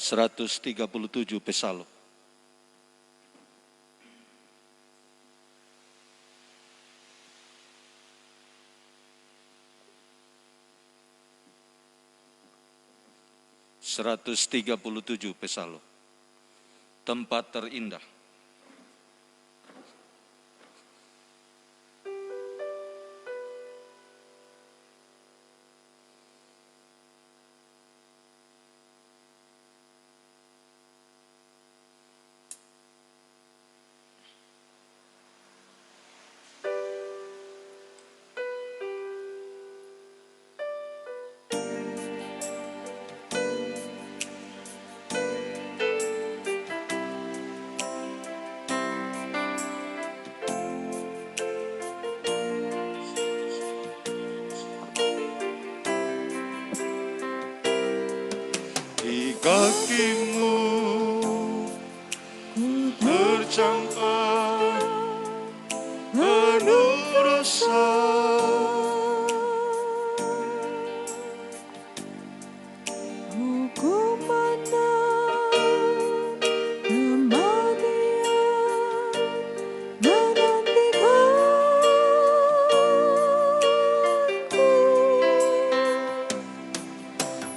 137 Pesalum. Pesalum. Tempat terindah. Kakimu ku tercampur penuh rasa, hukuman kematian menantikanku,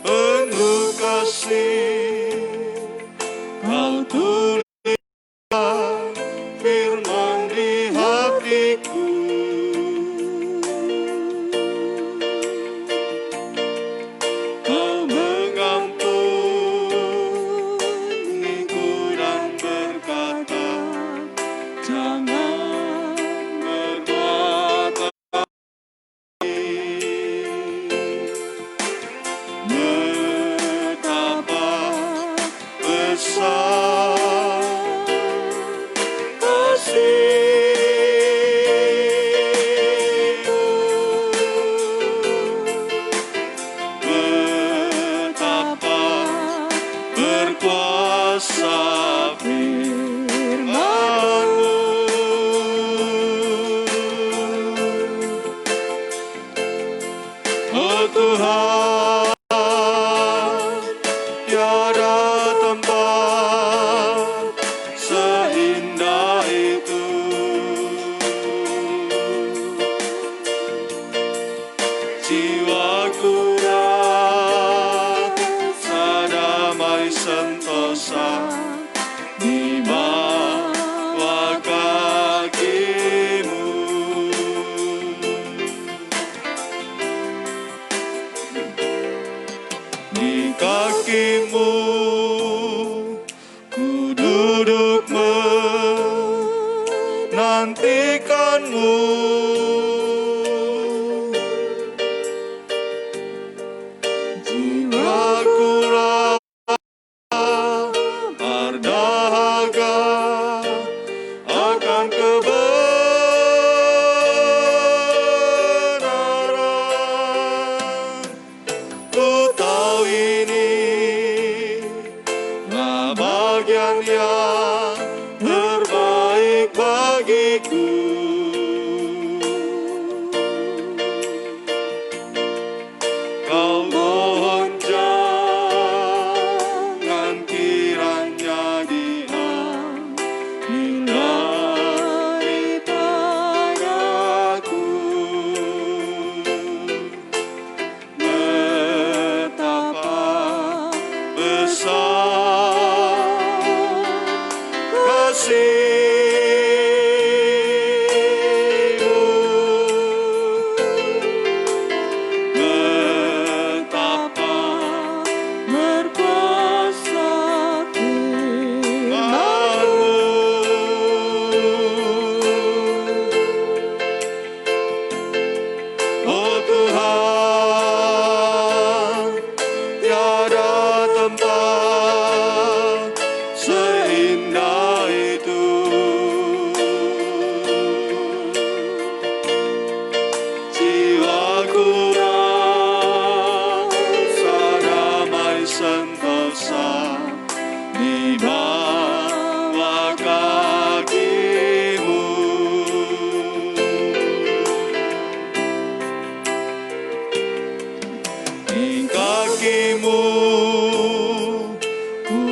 penuh kasih Kau tuliskan firman di hatiku. Kau mengampuniku dan berkata, jangan berbuat lagi. Betapa besar kasih-Mu, betapa berkuasa firman-Mu. Oh Tuhan, tiada tempat seindah itu. Jiwaku rasa damai sentosa di bawah kaki-Mu. Di kaki-Mu ku duduk menantikan-Mu. Jiwaku rasa berdahaga akan kebenaran. Ku tahu ini lah bagian yang terbaik bagiku. Kau mohon jangan kiranya diambil daripadaku. Betapa besar kasih-Mu, betapa berkuasa firman-Mu. Oh Tuhan, tiada tempat seindah itu. Jiwaku rasa damai sentosa di bawah kaki-Mu. Di kaki-Mu ku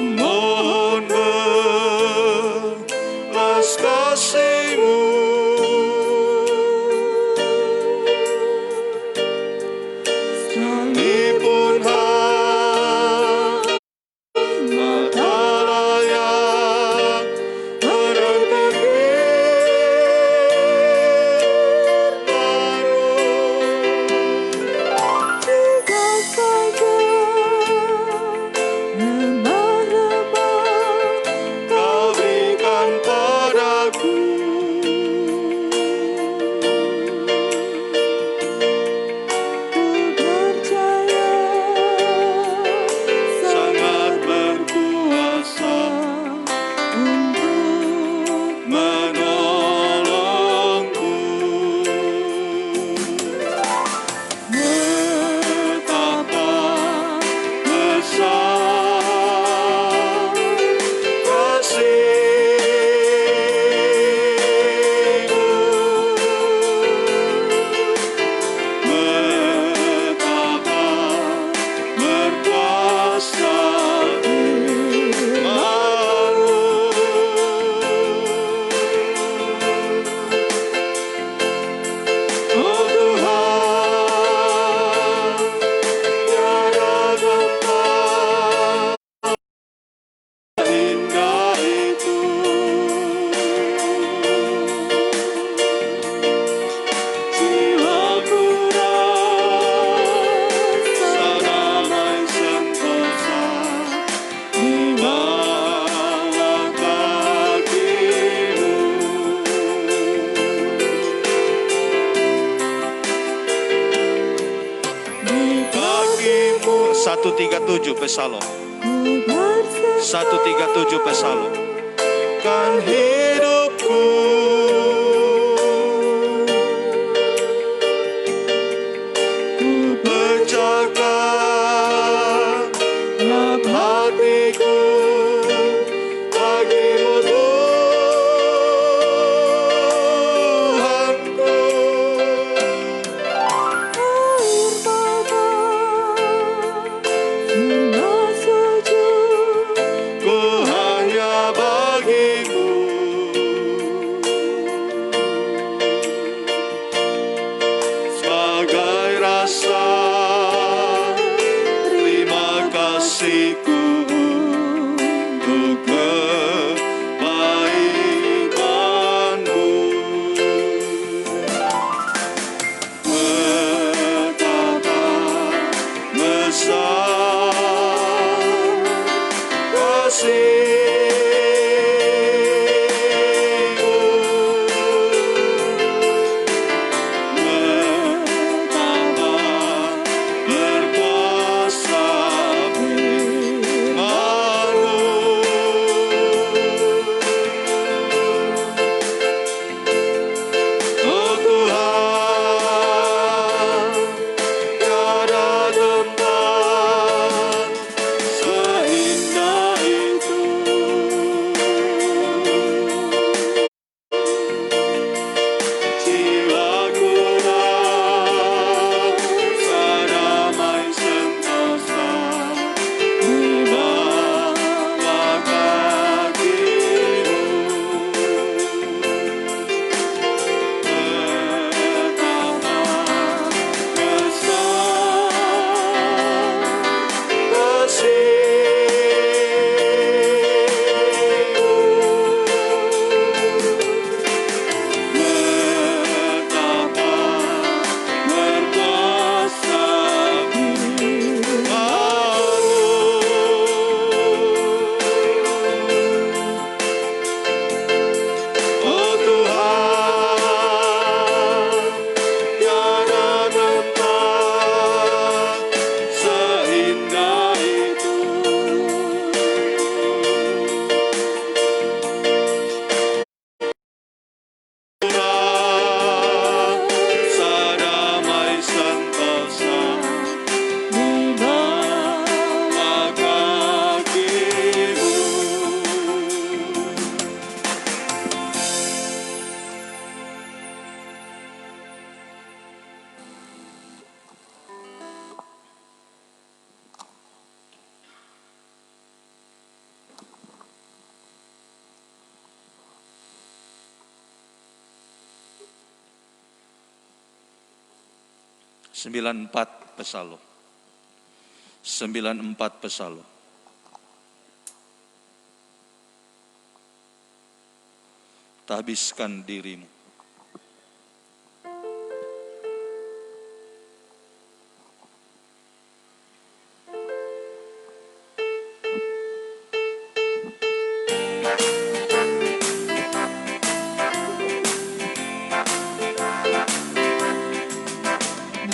137 Pesalom. ku berserah 137 Pesalom. Kan hidupku ku pecahkan dalam hatiku bagimu Tuhanku. air mata semua sujud Ku hanya bagimu. Sebagai rasa terima kasihku untuk kebaikanmu. Betapa besar kasih-Mu, betapa berkuasa firman-Mu. Oh Tuhan, tiada tempat seindah itu. Jiwaku rasa damai sentosa di bawah kaki-Mu. Betapa besar kasih-Mu, betapa berkuasa firman-Mu. Oh Tuhan, tiada tempat seindah itu. Rasa damai sentosa di bawah kaki-Mu. Sembilan empat Pesalom. 94 Pesalom. Habiskan dirimu.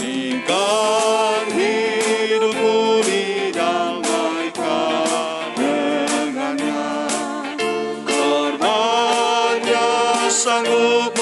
Berikan hidupku didamaikan dengannya. Firman-Nya sanggup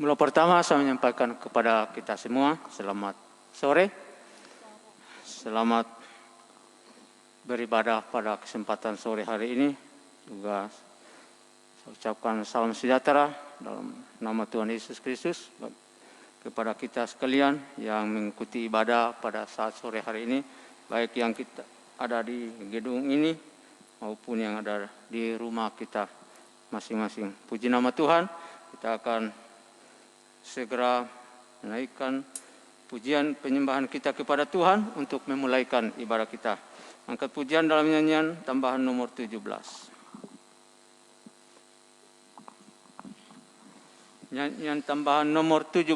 Mula pertama saya menyampaikan kepada kita semua, selamat sore. Selamat beribadah pada kesempatan sore hari ini. Juga saya ucapkan salam sejahtera dalam nama Tuhan Yesus Kristus kepada kita sekalian yang mengikuti ibadah pada saat sore hari ini, baik yang kita ada di gedung ini maupun yang ada di rumah kita masing-masing. Puji nama Tuhan, kita akan segera menaikkan pujian penyembahan kita kepada Tuhan untuk memulaikan ibadah kita. Angkat pujian dalam nyanyian tambahan nomor 17. Nyanyian tambahan nomor 17.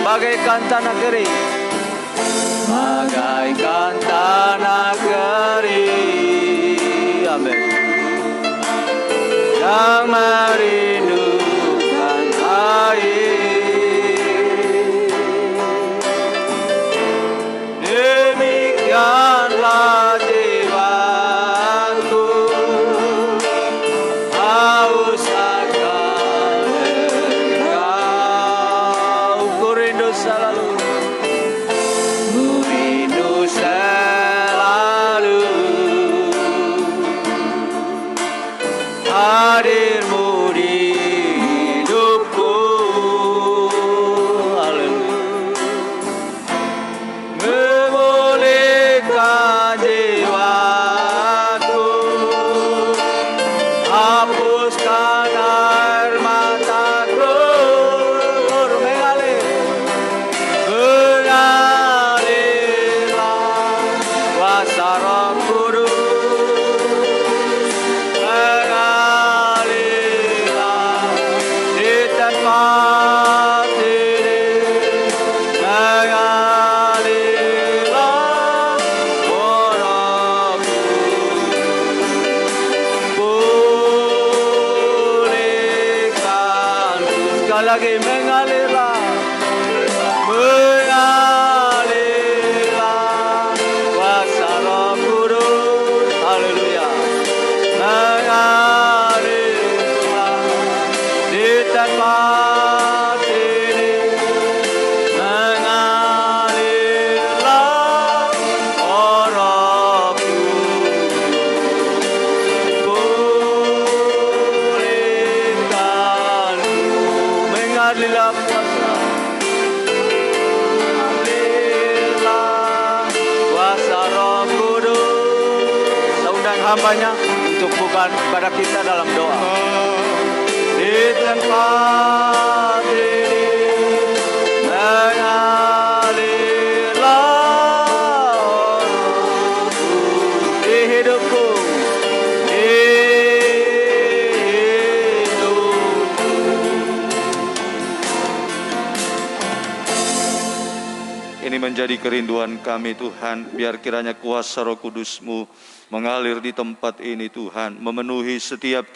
Bagaikan tanah kering, bagaikan tanah kering, amin, yang merindukan air. Demikianlah jiwaku haus akan Engkau. Ku rindu selalu, ku rindu selalu hadirmu di hidupku. Haleluya. Memulihkan jiwaku, hapuskan air mataku. Mengalirlah kuasa Roh Kudus, mengalirlah di tempat ini, mengalirlah Roh Kudus, pulihkanku. Sekali lagi, mengalirlah, mengalirlah kuasa Roh Kudus. Haleluya. Mengalirlah di tempat ini, mengalirlah Roh Kudus, pulihkanku. Mengalirlah kuasa, kuasa Roh Kudus. Kita undang hambanya untuk bukan kepada kita dalam doa. Di tempat ini mengalirlah Roh Kudus di hidupku, di hidupku. menjadi kerinduan kami Tuhan. Biar kiranya kuasa Roh Kudus-Mu mengalir di tempat ini Tuhan, memenuhi setiap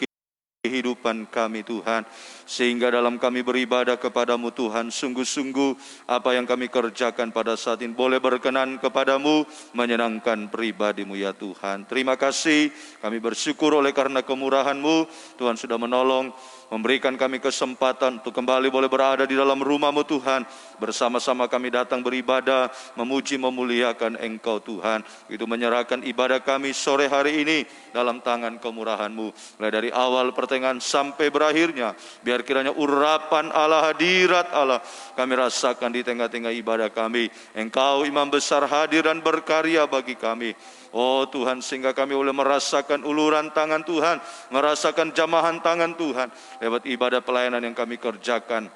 kehidupan kami Tuhan, sehingga dalam kami beribadah kepadamu Tuhan, sungguh-sungguh apa yang kami kerjakan pada saat ini boleh berkenan kepadamu, menyenangkan pribadimu ya Tuhan. Terima kasih, kami bersyukur oleh karena kemurahan-Mu, Tuhan sudah menolong, memberikan kami kesempatan untuk kembali boleh berada di dalam rumah-Mu Tuhan. Bersama-sama kami datang beribadah, memuji, memuliakan Engkau Tuhan. Itu menyerahkan ibadah kami sore hari ini dalam tangan kemurahan-Mu. Mulai dari awal pertengahan sampai berakhirnya, biar kiranya urapan Allah, hadirat Allah kami rasakan di tengah-tengah ibadah kami. Engkau Imam Besar hadir dan berkarya bagi kami. Oh Tuhan, sehingga kami boleh merasakan uluran tangan Tuhan, merasakan jamahan tangan Tuhan lewat ibadah pelayanan yang kami kerjakan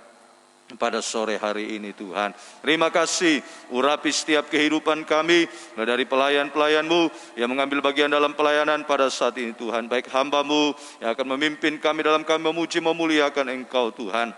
pada sore hari ini Tuhan. Terima kasih, urapi setiap kehidupan kami, dari pelayan-pelayan-Mu yang mengambil bagian dalam pelayanan pada saat ini Tuhan. Baik hamba-Mu yang akan memimpin kami dalam kami memuji memuliakan Engkau Tuhan.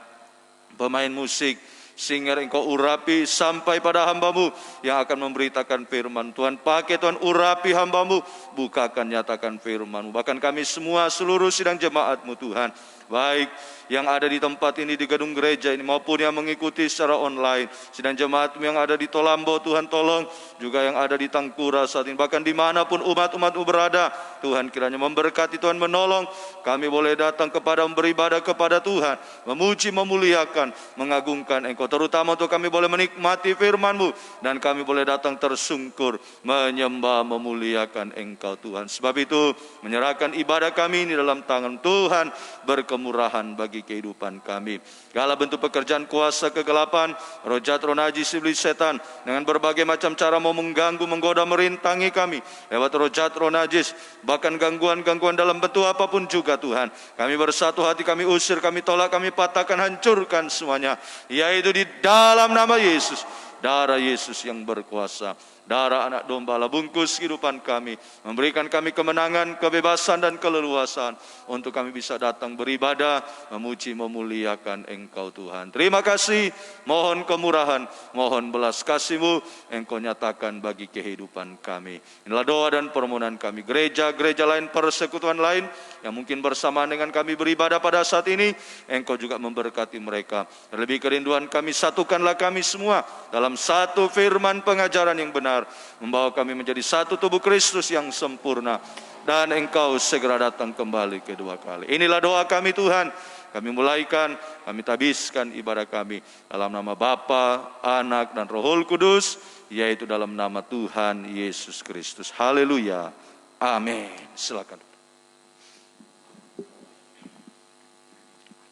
Pemain musik, sehingga Engkau urapi sampai pada hamba-Mu yang akan memberitakan firman Tuhan. Pakai Tuhan, urapi hamba-Mu, bukakan, nyatakan firman-Mu. Bahkan kami semua seluruh sidang jemaat-Mu Tuhan, baik yang ada di tempat ini di gedung gereja ini maupun yang mengikuti secara online, sidang jemaat-Mu yang ada di Tolambo Tuhan tolong, juga yang ada di Tangkura saat ini, bahkan dimanapun umat-umat-Mu berada Tuhan, kiranya memberkati Tuhan, menolong kami boleh datang kepada beribadah kepada Tuhan, memuji, memuliakan, mengagungkan Engkau, terutama untuk kami boleh menikmati firman-Mu dan kami boleh datang tersungkur menyembah, memuliakan Engkau Tuhan. Sebab itu menyerahkan ibadah kami ini dalam tangan Tuhan, berkemurahan bagi kehidupan kami. Segala bentuk pekerjaan kuasa kegelapan, roh jahat, roh najis, iblis, setan dengan berbagai macam cara mau mengganggu, menggoda, merintangi kami lewat roh jahat, roh najis, bahkan gangguan-gangguan dalam bentuk apapun juga Tuhan, kami bersatu hati, kami usir, kami tolak, kami patahkan, hancurkan semuanya, yaitu di dalam nama Yesus. Darah Yesus yang berkuasa, darah anak domba Allah bungkus kehidupan kami, memberikan kami kemenangan, kebebasan dan keleluasan untuk kami bisa datang beribadah, memuji, memuliakan Engkau Tuhan. Terima kasih, mohon kemurahan, mohon belas kasih-Mu Engkau nyatakan bagi kehidupan kami. Inilah doa dan permohonan kami. Gereja-gereja lain, persekutuan lain yang mungkin bersamaan dengan kami beribadah pada saat ini, Engkau juga memberkati mereka. Terlebih kerinduan kami, satukanlah kami semua dalam satu firman pengajaran yang benar, membawa kami menjadi satu tubuh Kristus yang sempurna, dan Engkau segera datang kembali kedua kali. Inilah doa kami Tuhan. Kami mulaikan, kami tabiskan ibadah kami dalam nama Bapa, Anak, dan Roh Kudus, yaitu dalam nama Tuhan Yesus Kristus. Haleluya. Amin. Silakan.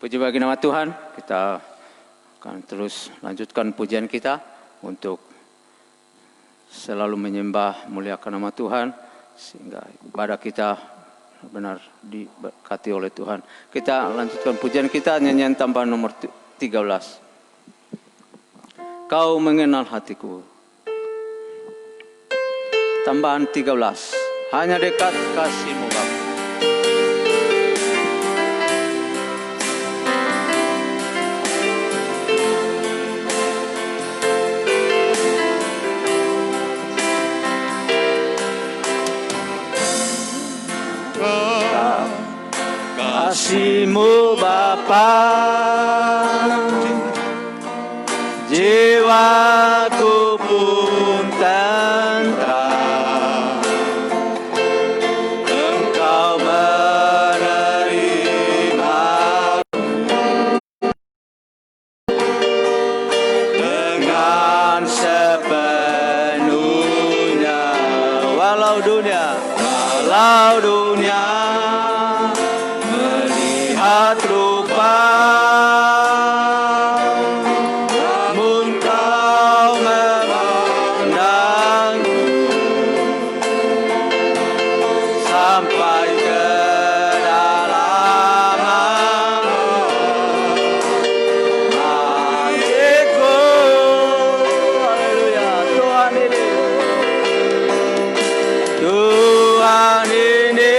Puji bagi nama Tuhan, kita akan terus lanjutkan pujian kita untuk selalu menyembah, muliakan nama Tuhan, sehingga ibadah kita benar diberkati oleh Tuhan. Kita lanjutkan pujian kita, nyanyian tambahan nomor 13. Kau mengenal hatiku. Tambahan 13. Hanya dekat kasih-Mu Bapa. Kasih-Mu Bapa, jiwaku pun tentram. Engkau menerima dengan sepenuhnya, walau dunia melihat rupa, namun Kau memandangku sampai ke dalam hatiku. Haleluya, Tuhan ini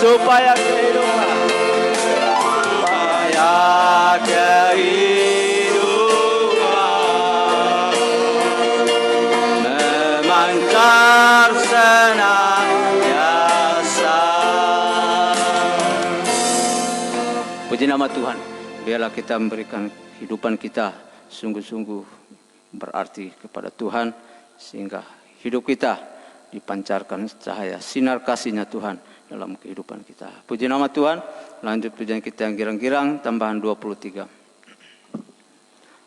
supaya kehidupan memancar senantiasa. Puji nama Tuhan. Biarlah kita memberikan kehidupan kita sungguh-sungguh berarti kepada Tuhan, sehingga hidup kita dipancarkan cahaya sinar kasih-Nya Tuhan dalam kehidupan kita. Puji nama Tuhan. Lanjut pujian kita yang girang-girang, tambahan 23.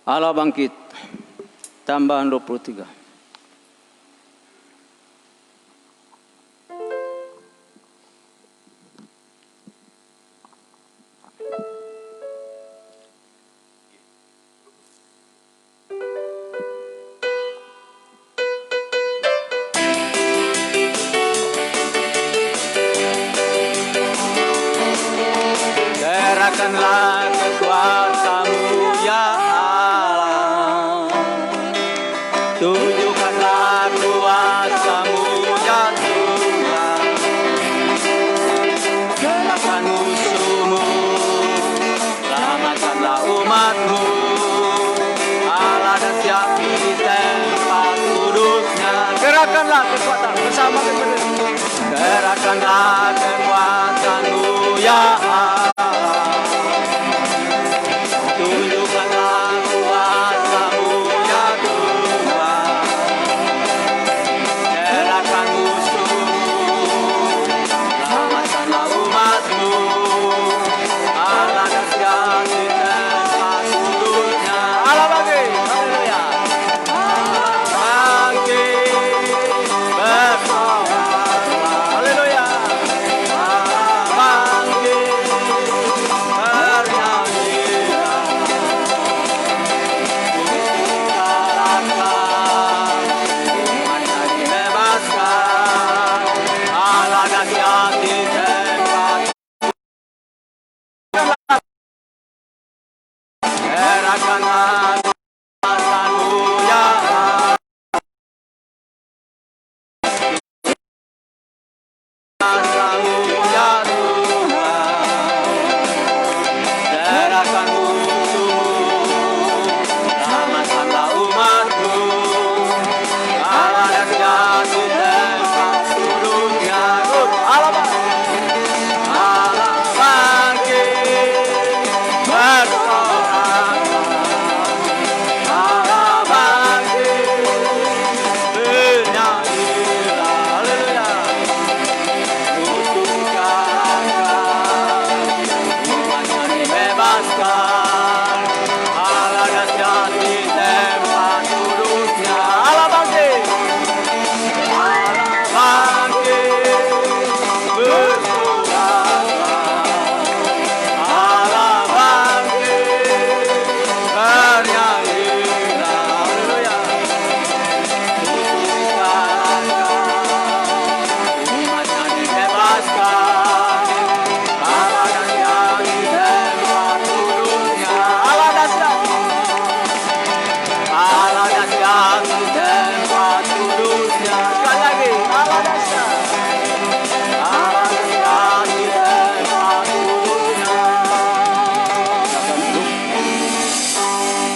Allah bangkit, tambahan 23. Gerakkanlah kekuatan-Mu ya Allah, tunjukkanlah kuasa-Mu ya Tuhan, gerakkan musuh-Mu, selamatkanlah umat-Mu, Allah dahsyat di tempat kudus-Nya. Gerakkanlah kekuatan bersama kita, gerakkanlah kekuatan-Mu ya Allah.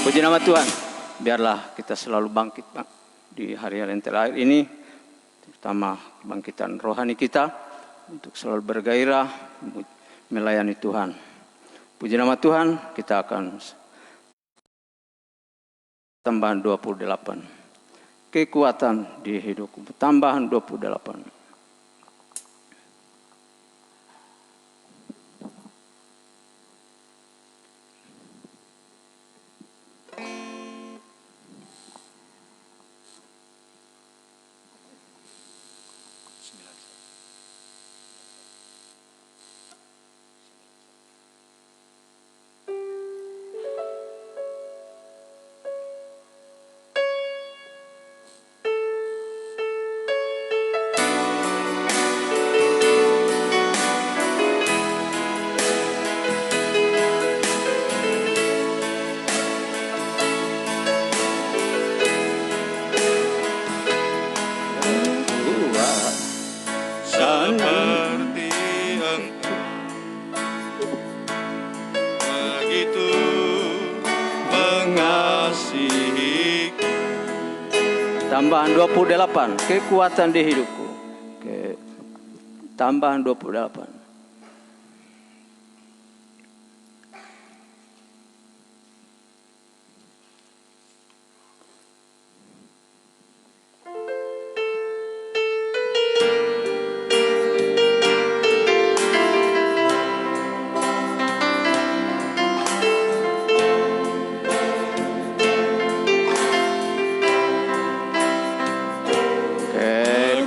Puji nama Tuhan. Biarlah kita selalu bangkit di hari-hari yang terakhir ini, terutama kebangkitan rohani kita, untuk selalu bergairah melayani Tuhan. Puji nama Tuhan, kita akan tambahan 28. Kekuatan di hidupku, tambahan 28. mengasihiku. Tambahan 28, kekuatan di hidupku. Tambahan 28.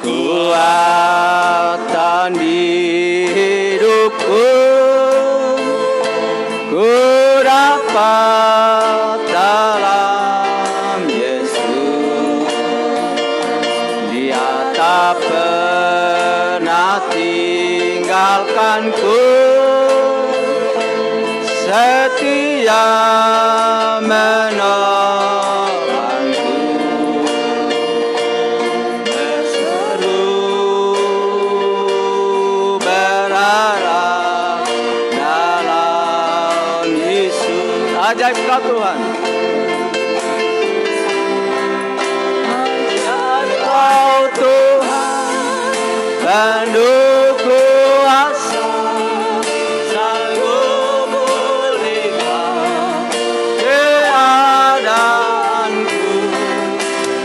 Kekuatan di hidupku, ku dapat dalam Yesus. Dia tak pernah tinggalkanku, setia menolongku. Ajaib kau Tuhan. Ajaib kau Tuhan, penuh kuasa, sanggup pulihkan keadaanku.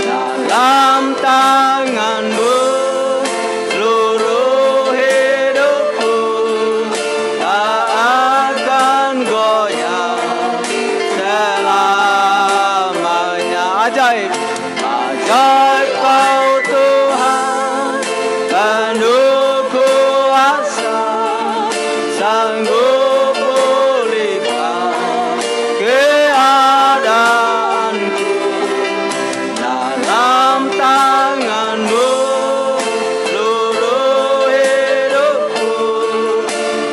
Dalam tangan-Mu seluruh hidupku tak akan goyah. Ajaib, ajaib kau Tuhan, penuh kuasa, sanggup pulihkan keadaanku. Dalam tangan-Mu seluruh hidupku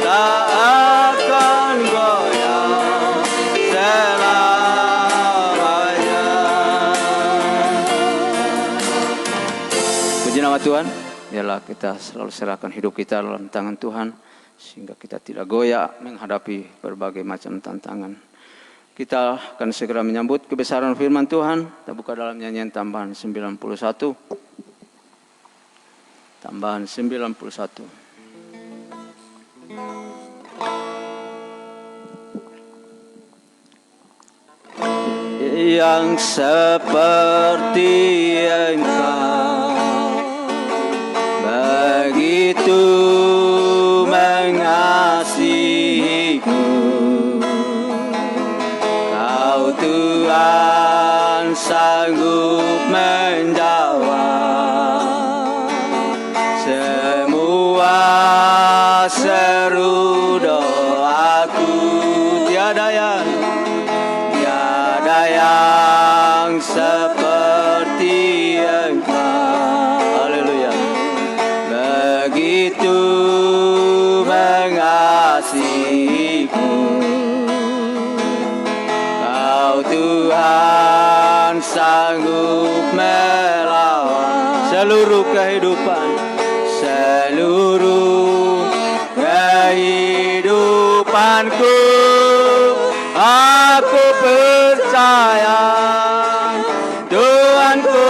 tak akan goyah selamanya. Puji nama Tuhan. Biarlah kita selalu serahkan hidup kita dalam tangan Tuhan, sehingga kita tidak goyah menghadapi berbagai macam tantangan. Kita akan segera menyambut kebesaran firman Tuhan. Kita buka dalam nyanyian tambahan 91. Tambahan 91. Yang seperti Engkau, begitu mengasihiku. Kau Tuhan sanggup menjawab semua seru doaku. Tiada yang seperti Engkau. Haleluya. Begitu mengasihiku. Kau Tuhan sanggup melawan seluruh kehidupan, seluruh kehidupanku. Aku percaya Tuhanku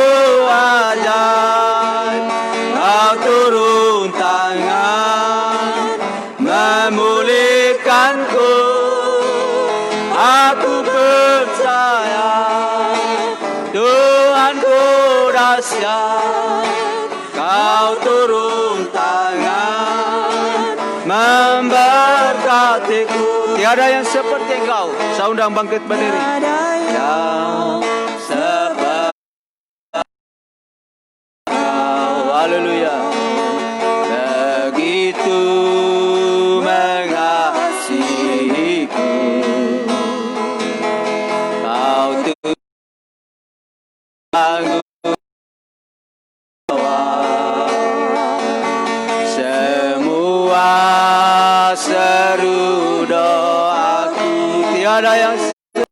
ajaib. Kau turun tangan memulihkanku. Aku percaya Tuhanku dahsyat. Kau turun tangan memberkatiku. Tiada yang seperti Engkau. Saya undang bangkit berdiri. Yang seperti Engkau. Haleluya. Begitu mengasihiku. Kau Tuhan semua seru doaku. Tiada yang seperti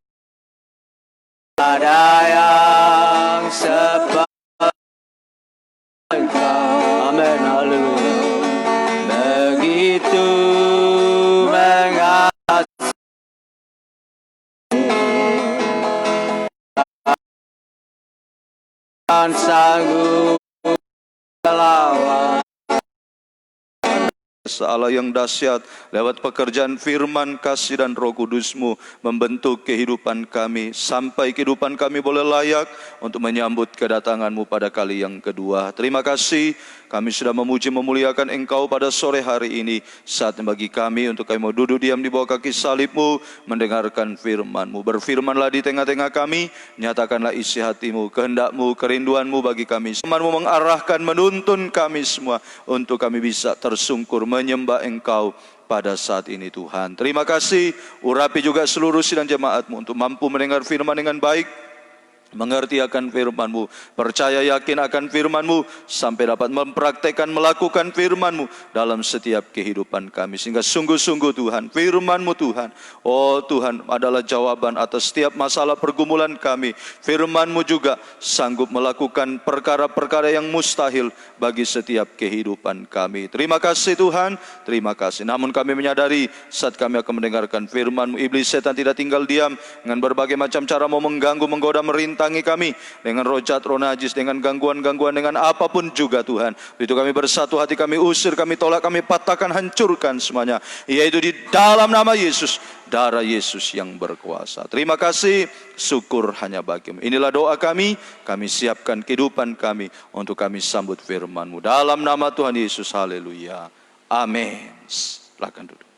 Engkau. Amin. Haleluya. Begitu mengasihi. Tuhan sanggup melawan. Allah yang dahsyat, lewat pekerjaan firman, kasih dan Roh Kudus-Mu membentuk kehidupan kami sampai kehidupan kami boleh layak untuk menyambut kedatangan-Mu pada kali yang kedua. Terima kasih, kami sudah memuji memuliakan Engkau pada sore hari ini. Saatnya bagi kami untuk kami mau duduk diam di bawah kaki salib-Mu, mendengarkan firman-Mu. Berfirmanlah di tengah-tengah kami, nyatakanlah isi hati-Mu, kehendak-Mu, kerinduan-Mu bagi kami. Firman-Mu mengarahkan, menuntun kami semua untuk kami bisa tersungkur menyembah Engkau pada saat ini Tuhan. Terima kasih, urapi juga seluruh sidang jemaat-Mu untuk mampu mendengar firman dengan baik, mengerti akan firman-Mu, percaya yakin akan firman-Mu, sampai dapat mempraktekkan, melakukan firman-Mu dalam setiap kehidupan kami. Sehingga sungguh-sungguh Tuhan, firman-Mu Tuhan, oh Tuhan, adalah jawaban atas setiap masalah pergumulan kami. Firman-Mu juga sanggup melakukan perkara-perkara yang mustahil bagi setiap kehidupan kami. Terima kasih Tuhan, terima kasih. Namun kami menyadari saat kami akan mendengarkan firman-Mu, iblis setan tidak tinggal diam dengan berbagai macam cara mau mengganggu, menggoda, merintah kami dengan roh jahat, roh najis, dengan gangguan-gangguan, dengan apapun juga Tuhan. Itu kami bersatu hati, kami usir, kami tolak, kami patahkan, hancurkan semuanya, yaitu di dalam nama Yesus, darah Yesus yang berkuasa. Terima kasih, syukur hanya bagi-Mu. Inilah doa kami siapkan kehidupan kami untuk kami sambut firman-Mu. Dalam nama Tuhan Yesus, haleluya, amin. Silakan duduk.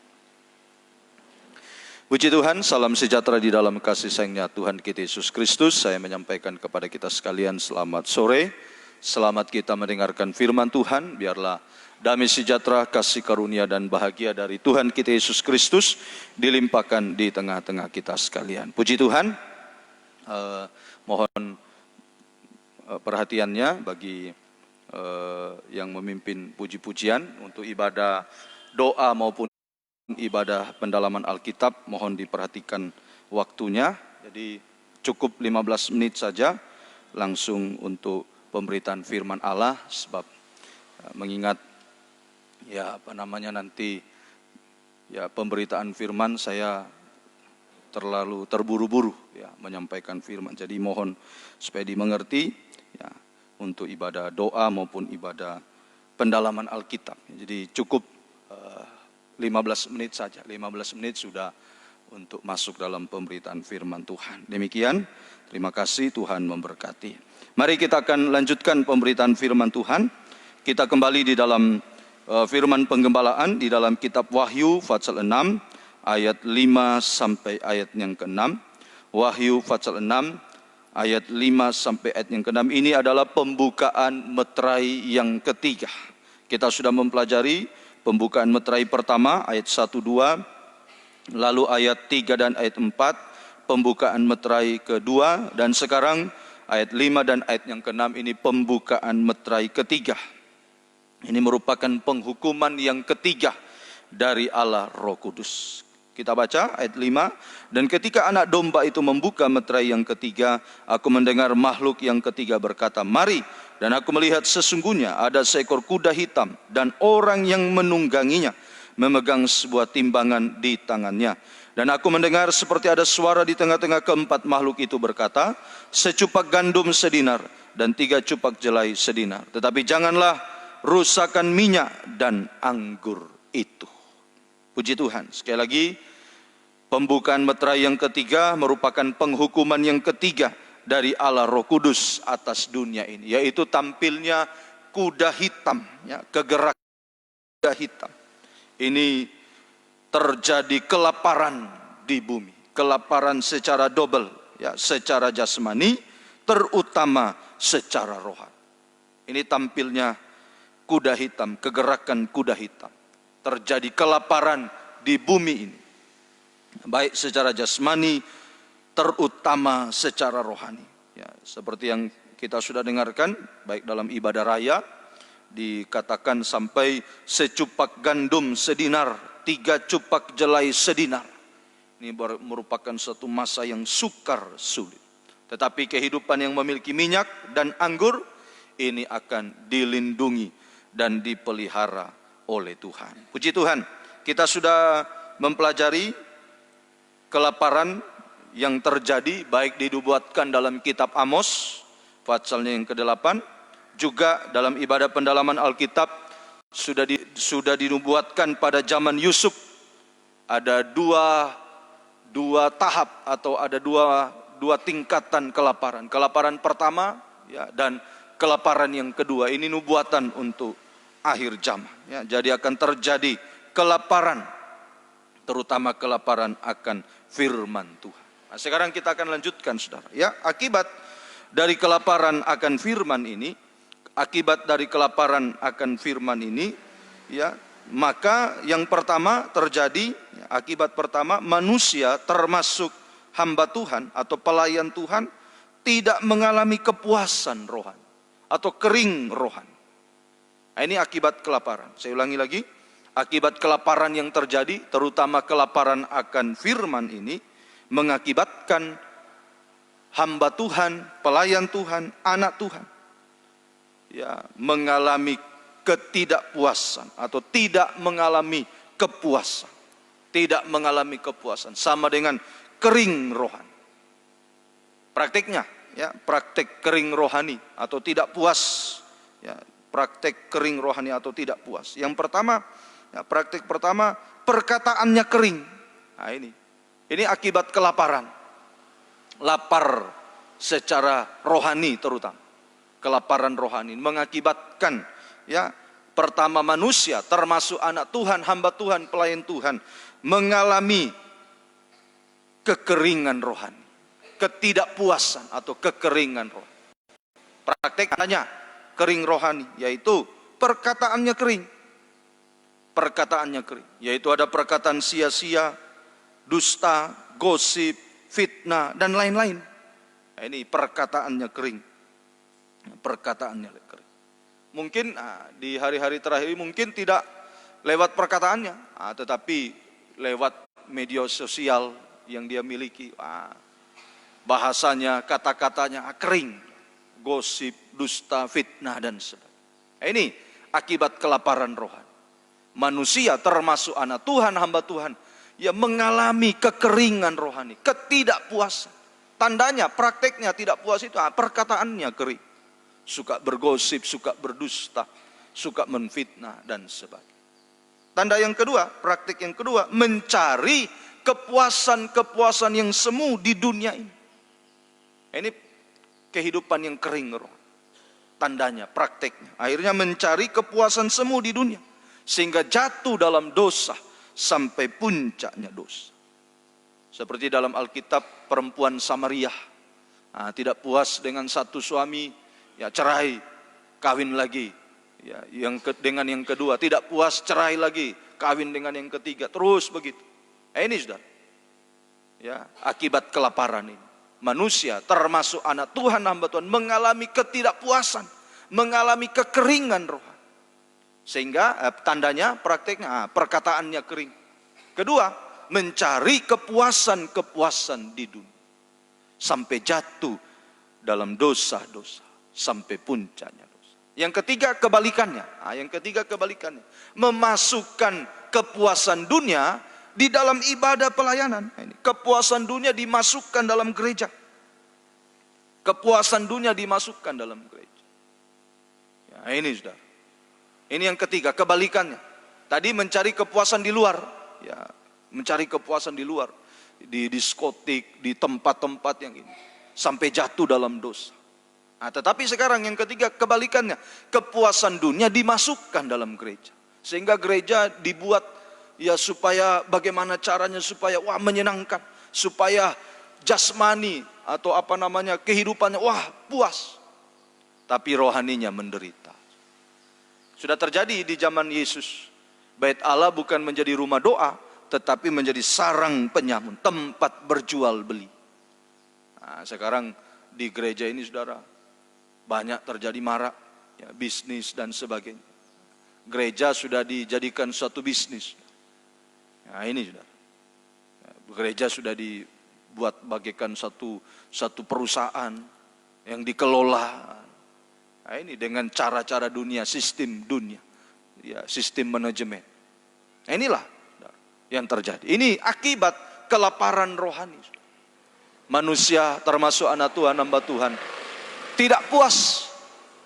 Puji Tuhan, salam sejahtera di dalam kasih sayangnya Tuhan kita Yesus Kristus. Saya menyampaikan kepada kita sekalian selamat sore. Selamat kita mendengarkan firman Tuhan. Biarlah damai sejahtera, kasih karunia dan bahagia dari Tuhan kita Yesus Kristus dilimpahkan di tengah-tengah kita sekalian. Puji Tuhan, mohon perhatiannya bagi yang memimpin puji-pujian untuk ibadah doa maupun ibadah pendalaman Alkitab, mohon diperhatikan waktunya. Jadi cukup 15 menit saja langsung untuk pemberitaan firman Allah, sebab mengingat nanti pemberitaan firman saya terlalu terburu-buru menyampaikan firman. Jadi mohon supaya dimengerti untuk ibadah doa maupun ibadah pendalaman Alkitab. Jadi cukup 15 menit saja, 15 menit sudah untuk masuk dalam pemberitaan firman Tuhan. Demikian, terima kasih, Tuhan memberkati. Mari kita akan lanjutkan pemberitaan firman Tuhan. Kita kembali di dalam firman penggembalaan di dalam kitab Wahyu pasal 6 ayat 5 sampai ayat yang ke-6. Wahyu pasal 6 ayat 5 sampai ayat yang ke-6 ini adalah pembukaan meterai yang ketiga. Kita sudah mempelajari pembukaan meterai pertama ayat 1-2, lalu ayat 3 dan ayat 4, pembukaan meterai kedua, dan sekarang ayat 5 dan ayat yang ke-6 ini pembukaan meterai ketiga. Ini merupakan penghukuman yang ketiga dari Allah Roh Kudus. Kita baca ayat 5, dan ketika anak domba itu membuka meterai yang ketiga, aku mendengar makhluk yang ketiga berkata, mari. Dan aku melihat sesungguhnya ada seekor kuda hitam dan orang yang menungganginya memegang sebuah timbangan di tangannya. Dan aku mendengar seperti ada suara di tengah-tengah keempat makhluk itu berkata, secupak gandum sedinar dan 3 cupak jelai sedinar. Tetapi janganlah rusakkan minyak dan anggur itu. Puji Tuhan. Sekali lagi, pembukaan meterai yang ketiga merupakan penghukuman yang ketiga dari Allah Roh Kudus atas dunia ini, yaitu tampilnya kuda hitam, kegerakan kuda hitam. Ini terjadi kelaparan di bumi, kelaparan secara double, secara jasmani, terutama secara rohani. Ini tampilnya kuda hitam, kegerakan kuda hitam. Terjadi kelaparan di bumi ini, baik secara jasmani, terutama secara rohani. Seperti yang kita sudah dengarkan, baik dalam ibadah raya, dikatakan sampai secupak gandum sedinar, 3 cupak jelai sedinar. Ini merupakan suatu masa yang sukar sulit. Tetapi kehidupan yang memiliki minyak dan anggur, ini akan dilindungi dan dipelihara oleh Tuhan. Puji Tuhan, kita sudah mempelajari kelaparan yang terjadi baik dinubuatkan dalam kitab Amos pasalnya yang ke-8. Juga dalam ibadah pendalaman Alkitab sudah dinubuatkan pada zaman Yusuf ada dua tahap atau ada dua tingkatan kelaparan. Kelaparan pertama ya, dan kelaparan yang kedua. Ini nubuatan untuk akhir zaman. Ya, jadi akan terjadi kelaparan, terutama kelaparan akan firman Tuhan. Nah, sekarang kita akan lanjutkan, saudara. Ya, akibat dari kelaparan akan firman ini, ya, maka yang pertama terjadi, ya, akibat pertama, manusia termasuk hamba Tuhan atau pelayan Tuhan tidak mengalami kepuasan rohani atau kering rohani. Nah, ini akibat kelaparan. Saya ulangi lagi, akibat kelaparan yang terjadi, terutama kelaparan akan firman ini, mengakibatkan hamba Tuhan, pelayan Tuhan, anak Tuhan, ya, mengalami ketidakpuasan atau tidak mengalami kepuasan. Tidak mengalami kepuasan, sama dengan kering rohani. Praktiknya, ya, praktek kering rohani atau tidak puas, ya, praktek kering rohani atau tidak puas. Yang pertama, ya, praktek pertama, perkataannya kering. Nah, ini akibat kelaparan. Lapar secara rohani terutama. Kelaparan rohani mengakibatkan, ya, pertama manusia termasuk anak Tuhan, hamba Tuhan, pelayan Tuhan mengalami kekeringan rohani, ketidakpuasan atau kekeringan rohani. Prakteknya kering rohani, yaitu perkataannya kering. Perkataannya kering, yaitu ada perkataan sia-sia, dusta, gosip, fitnah, dan lain-lain. Nah, ini perkataannya kering. Perkataannya kering. Mungkin di hari-hari terakhir mungkin tidak lewat perkataannya, tetapi lewat media sosial yang dia miliki. Bahasanya, kata-katanya kering. Gosip, dusta, fitnah, dan sebagainya. Ini akibat kelaparan rohani. Manusia termasuk anak Tuhan, hamba Tuhan, ya, mengalami kekeringan rohani, ketidakpuasan. Tandanya, prakteknya tidak puas itu, perkataannya kering. Suka bergosip, suka berdusta, suka menfitnah, dan sebagainya. Tanda yang kedua, praktek yang kedua, mencari kepuasan-kepuasan yang semu di dunia ini. Ini kehidupan yang kering roh. Tandanya, prakteknya. Akhirnya mencari kepuasan semu di dunia. Sehingga jatuh dalam dosa sampai puncaknya dosa. Seperti dalam Alkitab, perempuan Samaria. Tidak puas dengan satu suami, ya, cerai, kawin lagi. Ya, dengan yang kedua, tidak puas, cerai lagi, kawin dengan yang ketiga, terus begitu. Ini saudara, ya, akibat kelaparan ini. Manusia termasuk anak Tuhan, hamba Tuhan mengalami ketidakpuasan, mengalami kekeringan rohani. Sehingga tandanya, prakteknya, perkataannya kering. Kedua, mencari kepuasan-kepuasan di dunia. Sampai jatuh dalam dosa-dosa, sampai puncaknya dosa. Yang ketiga kebalikannya. Memasukkan kepuasan dunia di dalam ibadah pelayanan. Kepuasan dunia dimasukkan dalam gereja. Kepuasan dunia dimasukkan dalam gereja. Ya, ini saudara. Ini yang ketiga, kebalikannya. Tadi mencari kepuasan di luar, ya, mencari kepuasan di luar, di diskotik, di tempat-tempat yang ini, sampai jatuh dalam dosa. Tetapi sekarang yang ketiga, kebalikannya, kepuasan dunia dimasukkan dalam gereja, sehingga gereja dibuat, ya, supaya bagaimana caranya supaya menyenangkan, supaya jasmani atau kehidupannya puas, tapi rohaninya menderita. Sudah terjadi di zaman Yesus. Bait Allah bukan menjadi rumah doa, tetapi menjadi sarang penyamun, tempat berjual beli. Sekarang di gereja ini, saudara, banyak terjadi marak, ya, bisnis dan sebagainya. Gereja sudah dijadikan suatu bisnis. Nah, ini saudara, gereja sudah dibuat bagaikan satu perusahaan yang dikelola. Nah, ini dengan cara-cara dunia, sistem dunia, ya, sistem manajemen. Nah, inilah yang terjadi. Ini akibat kelaparan rohani. Manusia termasuk anak Tuhan, hamba Tuhan, Tidak puas,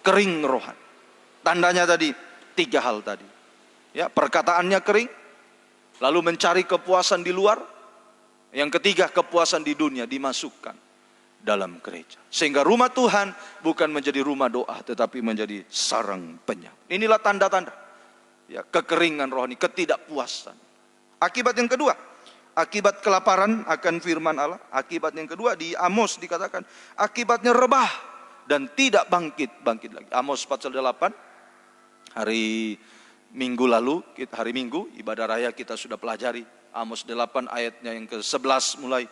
kering rohani. Tandanya tadi 3 hal tadi. Ya, perkataannya kering, lalu mencari kepuasan di luar. Yang ketiga, kepuasan di dunia dimasukkan dalam gereja. Sehingga rumah Tuhan bukan menjadi rumah doa, tetapi menjadi sarang penyakit. Inilah tanda-tanda ya, kekeringan rohani, ketidakpuasan. Akibat yang kedua, akibat kelaparan akan firman Allah. Akibat yang kedua di Amos dikatakan, akibatnya rebah dan tidak bangkit lagi. Amos pasal 8, hari Minggu lalu, hari Minggu, ibadah raya kita sudah pelajari. Amos 8 ayatnya yang ke-11 mulai.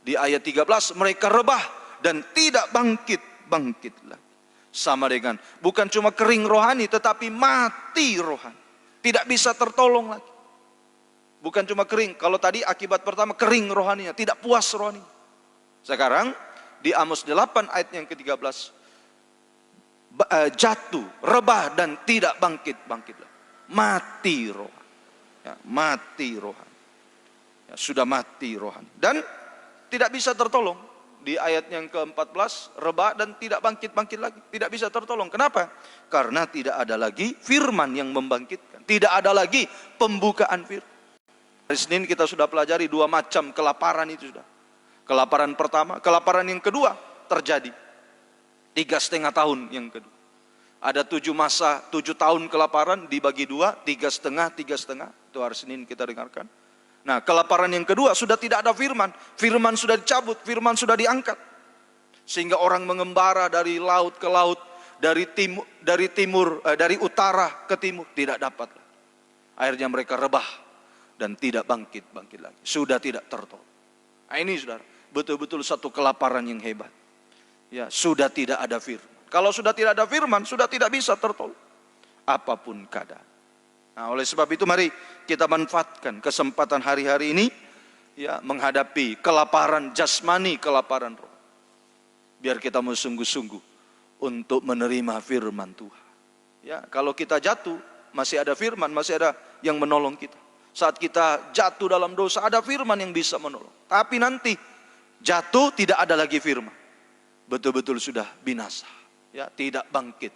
Di ayat 13, mereka rebah dan tidak bangkit lagi. Sama dengan, bukan cuma kering rohani, tetapi mati rohani. Tidak bisa tertolong lagi. Bukan cuma kering, kalau tadi akibat pertama kering rohaninya, tidak puas rohani. Sekarang, di Amos 8 ayat yang ke-13, jatuh, rebah dan tidak bangkit lagi. Mati rohani. Ya, mati rohani. Ya, sudah mati rohani. Dan tidak bisa tertolong. Di ayat yang ke-14, rebah dan tidak bangkit lagi. Tidak bisa tertolong. Kenapa? Karena tidak ada lagi firman yang membangkitkan. Tidak ada lagi pembukaan firman. Hari Senin kita sudah pelajari 2 macam kelaparan itu sudah. Kelaparan pertama, kelaparan yang kedua terjadi 3,5 tahun yang kedua. Ada 7 tahun kelaparan dibagi 2, 3,5. Itu hari Senin kita dengarkan. Nah, kelaparan yang kedua sudah tidak ada firman. Firman sudah dicabut, firman sudah diangkat. Sehingga orang mengembara dari laut ke laut, dari utara ke timur, tidak dapat. Akhirnya mereka rebah dan tidak bangkit lagi. Sudah tidak tertolong. Nah, ini saudara, betul-betul satu kelaparan yang hebat. Ya, sudah tidak ada firman. Kalau sudah tidak ada firman, sudah tidak bisa tertolong. Apapun keadaan. Nah, oleh sebab itu mari kita manfaatkan kesempatan hari-hari ini ya, menghadapi kelaparan jasmani, kelaparan roh. Biar kita mau sungguh-sungguh untuk menerima firman Tuhan. Ya, kalau kita jatuh, masih ada firman, masih ada yang menolong kita. Saat kita jatuh dalam dosa, ada firman yang bisa menolong. Tapi nanti jatuh tidak ada lagi firman. Betul-betul sudah binasa. Ya, tidak bangkit.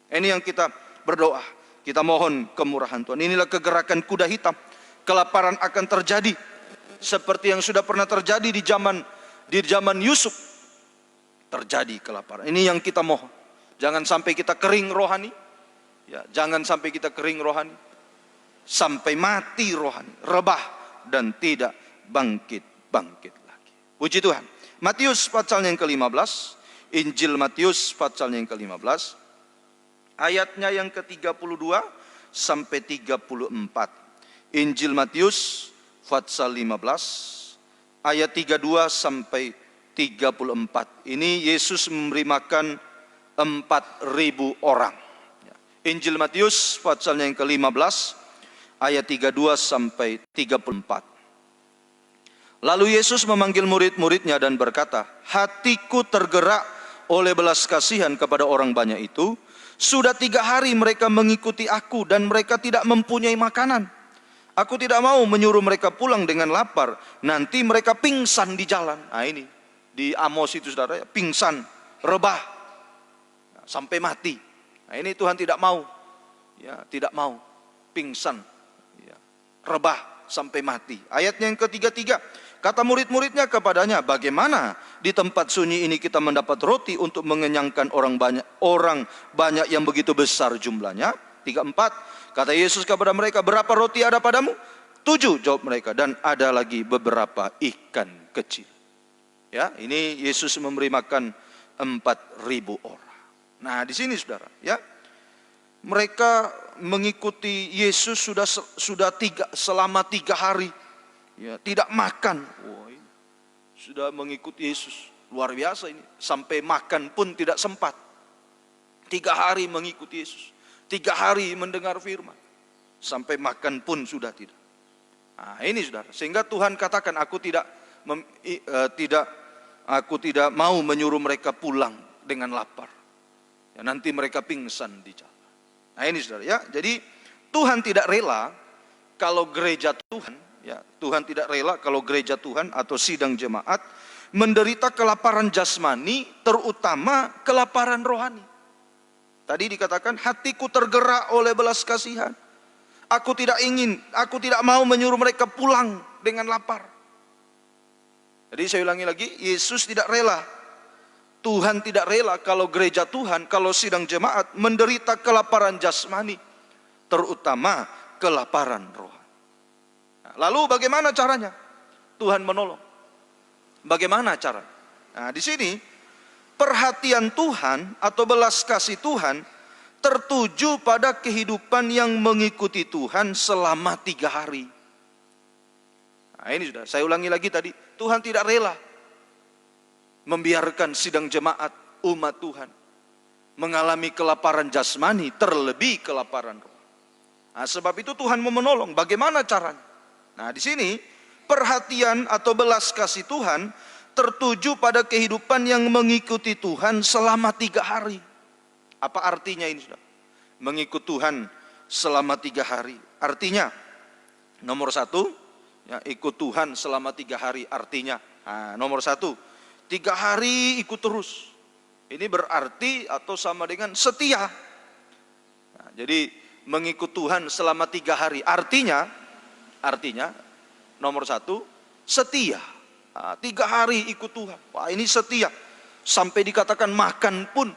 Ini yang kita berdoa. Kita mohon kemurahan Tuhan. Inilah kegerakan kuda hitam. Kelaparan akan terjadi seperti yang sudah pernah terjadi di zaman Yusuf. Terjadi kelaparan. Ini yang kita mohon. Jangan sampai kita kering rohani. Ya, jangan sampai kita kering rohani. Sampai mati rohani, rebah dan tidak bangkit lagi. Puji Tuhan. Matius pasal yang ke-15, Injil Matius pasal yang ke-15. Ayatnya yang ke-32 sampai 34. Injil Matius pasal 15 ayat 32 sampai 34. Ini Yesus memberi makan 4.000 orang. Injil Matius pasal yang ke-15 ayat 32 sampai 34. Lalu Yesus memanggil murid-muridnya dan berkata, hatiku tergerak oleh belas kasihan kepada orang banyak itu. Sudah 3 hari mereka mengikuti aku dan mereka tidak mempunyai makanan. Aku tidak mau menyuruh mereka pulang dengan lapar. Nanti mereka pingsan di jalan. Nah, ini di Amos itu saudara, pingsan, rebah, sampai mati. Nah, ini Tuhan tidak mau. Ya, tidak mau pingsan, ya, rebah sampai mati. Ayatnya yang ke-33. Kata murid-muridnya kepadanya, bagaimana di tempat sunyi ini kita mendapat roti untuk mengenyangkan orang banyak yang begitu besar jumlahnya? 34. Kata Yesus kepada mereka, berapa roti ada padamu? 7, jawab mereka, dan ada lagi beberapa ikan kecil. Ya, ini Yesus memberi makan 4.000 orang. Nah, di sini saudara, ya, mereka mengikuti Yesus selama 3 hari. Ya, tidak makan. Wah, ini sudah mengikuti Yesus, luar biasa ini. Sampai makan pun tidak sempat. 3 hari mengikuti Yesus, 3 hari mendengar firman, sampai makan pun sudah tidak. Nah, ini saudara, sehingga Tuhan katakan, aku tidak mau menyuruh mereka pulang dengan lapar. Ya, nanti mereka pingsan di jalan. Nah, ini saudara, ya. Jadi Tuhan tidak rela kalau gereja Tuhan, ya, Tuhan tidak rela kalau gereja Tuhan atau sidang jemaat menderita kelaparan jasmani, terutama kelaparan rohani. Tadi dikatakan, hatiku tergerak oleh belas kasihan. Aku tidak mau menyuruh mereka pulang dengan lapar. Jadi saya ulangi lagi, Yesus tidak rela, Tuhan tidak rela kalau gereja Tuhan, kalau sidang jemaat menderita kelaparan jasmani, terutama kelaparan rohani. Nah, lalu bagaimana caranya Tuhan menolong? Bagaimana cara? Nah, di sini perhatian Tuhan atau belas kasih Tuhan tertuju pada kehidupan yang mengikuti Tuhan selama 3 hari. Nah, ini sudah, saya ulangi lagi tadi, Tuhan tidak rela membiarkan sidang jemaat umat Tuhan mengalami kelaparan jasmani, terlebih kelaparan roh. Nah, sebab itu Tuhan mau menolong. Bagaimana caranya? Nah, di sini perhatian atau belas kasih Tuhan tertuju pada kehidupan yang mengikuti Tuhan selama 3 hari. Apa artinya ini sudah? Mengikut Tuhan selama 3 hari. Artinya, nomor 1, ya, ikut Tuhan selama 3 hari. Artinya, nomor 1, 3 hari ikut terus. Ini berarti atau sama dengan setia. Nah, jadi mengikut Tuhan selama 3 hari. Artinya nomor 1, setia. 3 hari ikut Tuhan. Wah, ini setia. Sampai dikatakan makan pun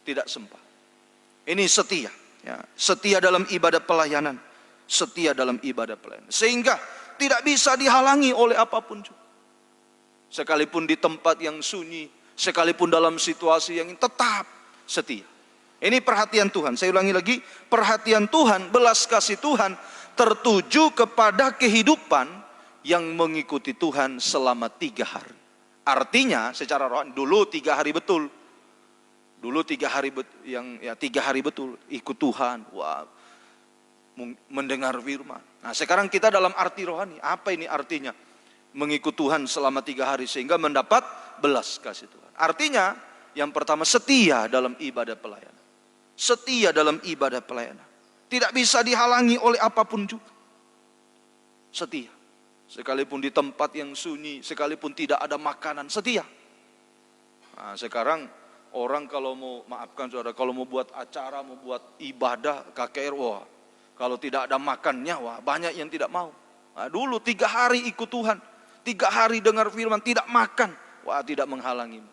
tidak sempat. Ini setia. Ya, setia dalam ibadah pelayanan. Setia dalam ibadah pelayanan. Sehingga tidak bisa dihalangi oleh apapun juga. Sekalipun di tempat yang sunyi, sekalipun dalam situasi yang tetap setia. Ini perhatian Tuhan. Saya ulangi lagi, perhatian Tuhan, belas kasih Tuhan tertuju kepada kehidupan yang mengikuti Tuhan selama 3 hari. Artinya secara rohani, dulu 3 hari betul. Dulu 3 hari yang 3 hari betul ikut Tuhan. Wah, mendengar firman. Nah, sekarang kita dalam arti rohani. Apa ini artinya? Mengikut Tuhan selama 3 hari sehingga mendapat belas kasih Tuhan. Artinya yang pertama, setia dalam ibadah pelayanan. Setia dalam ibadah pelayanan. Tidak bisa dihalangi oleh apapun juga. Setia. Sekalipun di tempat yang sunyi, sekalipun tidak ada makanan, setia. Nah, sekarang orang kalau mau, maafkan saudara, kalau mau buat acara, mau buat ibadah KKR, wah, kalau tidak ada makannya, wah, banyak yang tidak mau. Nah, dulu 3 hari ikut Tuhan, 3 hari dengar firman, tidak makan, wah, tidak menghalangi.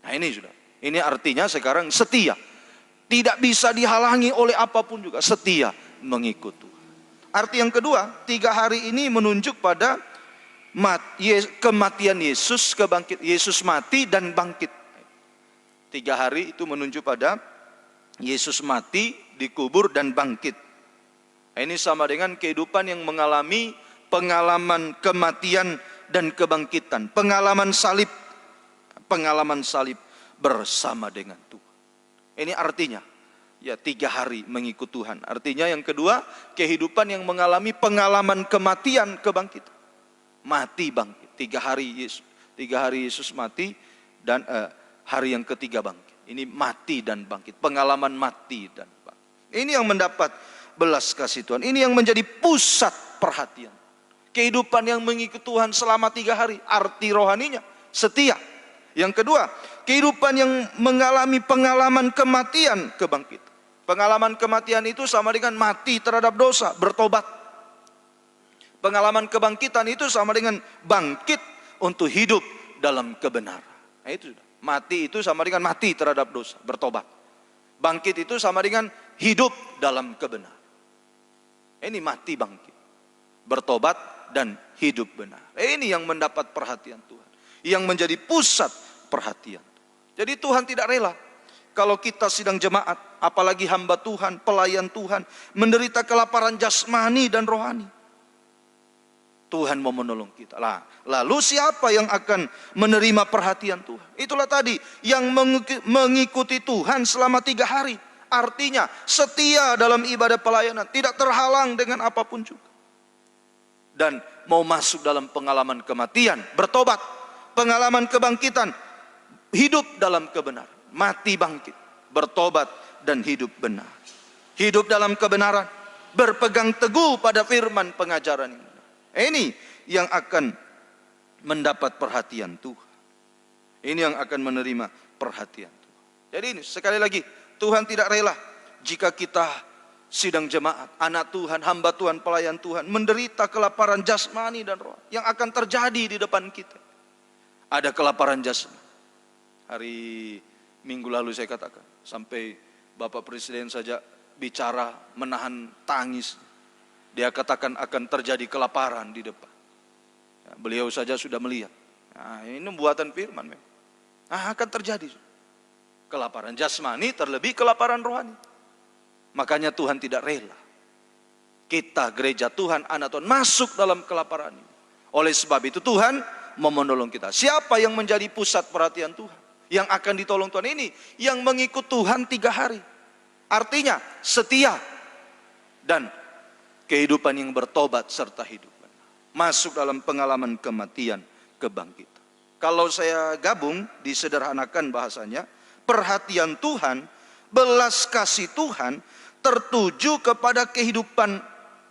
Nah, ini sudah, ini artinya sekarang setia. Tidak bisa dihalangi oleh apapun juga, setia mengikut Tuhan. Arti yang kedua, 3 hari ini menunjuk pada kematian Yesus, Yesus mati dan bangkit. 3 hari itu menunjuk pada Yesus mati, dikubur dan bangkit. Ini sama dengan kehidupan yang mengalami pengalaman kematian dan kebangkitan. Pengalaman salib bersama dengan Tuhan. Ini artinya, ya 3 hari mengikut Tuhan. Artinya yang kedua, kehidupan yang mengalami pengalaman kematian, kebangkitan. Mati bangkit. 3 hari Yesus mati dan hari yang ketiga bangkit. Ini mati dan bangkit. Pengalaman mati dan bangkit. Ini yang mendapat belas kasih Tuhan. Ini yang menjadi pusat perhatian. Kehidupan yang mengikut Tuhan selama 3 hari. Arti rohaninya setia. Yang kedua, kehidupan yang mengalami pengalaman kematian, kebangkitan. Pengalaman kematian itu sama dengan mati terhadap dosa, bertobat. Pengalaman kebangkitan itu sama dengan bangkit untuk hidup dalam kebenaran. Nah, itu sudah. Mati itu sama dengan mati terhadap dosa, bertobat. Bangkit itu sama dengan hidup dalam kebenaran. Ini mati bangkit, bertobat dan hidup benar. Ini yang mendapat perhatian Tuhan, yang menjadi pusat perhatian. Jadi Tuhan tidak rela kalau kita sidang jemaat, apalagi hamba Tuhan, pelayan Tuhan, menderita kelaparan jasmani dan rohani. Tuhan mau menolong kita. Lalu siapa yang akan menerima perhatian Tuhan? Itulah tadi, yang mengikuti Tuhan selama 3 hari. Artinya setia dalam ibadah pelayanan, tidak terhalang dengan apapun juga. Dan mau masuk dalam pengalaman kematian, bertobat, pengalaman kebangkitan, hidup dalam kebenaran, mati bangkit, bertobat dan hidup benar. Hidup dalam kebenaran, berpegang teguh pada firman pengajaran ini. Ini yang akan mendapat perhatian Tuhan. Ini yang akan menerima perhatian Tuhan. Jadi ini sekali lagi, Tuhan tidak rela jika kita sidang jemaat, anak Tuhan, hamba Tuhan, pelayan Tuhan menderita kelaparan jasmani dan roh yang akan terjadi di depan kita. Ada kelaparan jasmani. Hari Minggu lalu saya katakan, sampai Bapak Presiden saja bicara menahan tangis. Dia katakan akan terjadi kelaparan di depan. Ya, beliau saja sudah melihat. Nah, ini buatan firman. Akan terjadi kelaparan jasmani terlebih kelaparan rohani. Makanya Tuhan tidak rela kita gereja Tuhan, anak Tuhan masuk dalam kelaparan ini. Oleh sebab itu Tuhan mau menolong kita. Siapa yang menjadi pusat perhatian Tuhan? Yang akan ditolong Tuhan ini yang mengikut Tuhan 3 hari. Artinya setia dan kehidupan yang bertobat serta hidup. Masuk dalam pengalaman kematian, kebangkitan. Kalau saya gabung, disederhanakan bahasanya, perhatian Tuhan, belas kasih Tuhan, tertuju kepada kehidupan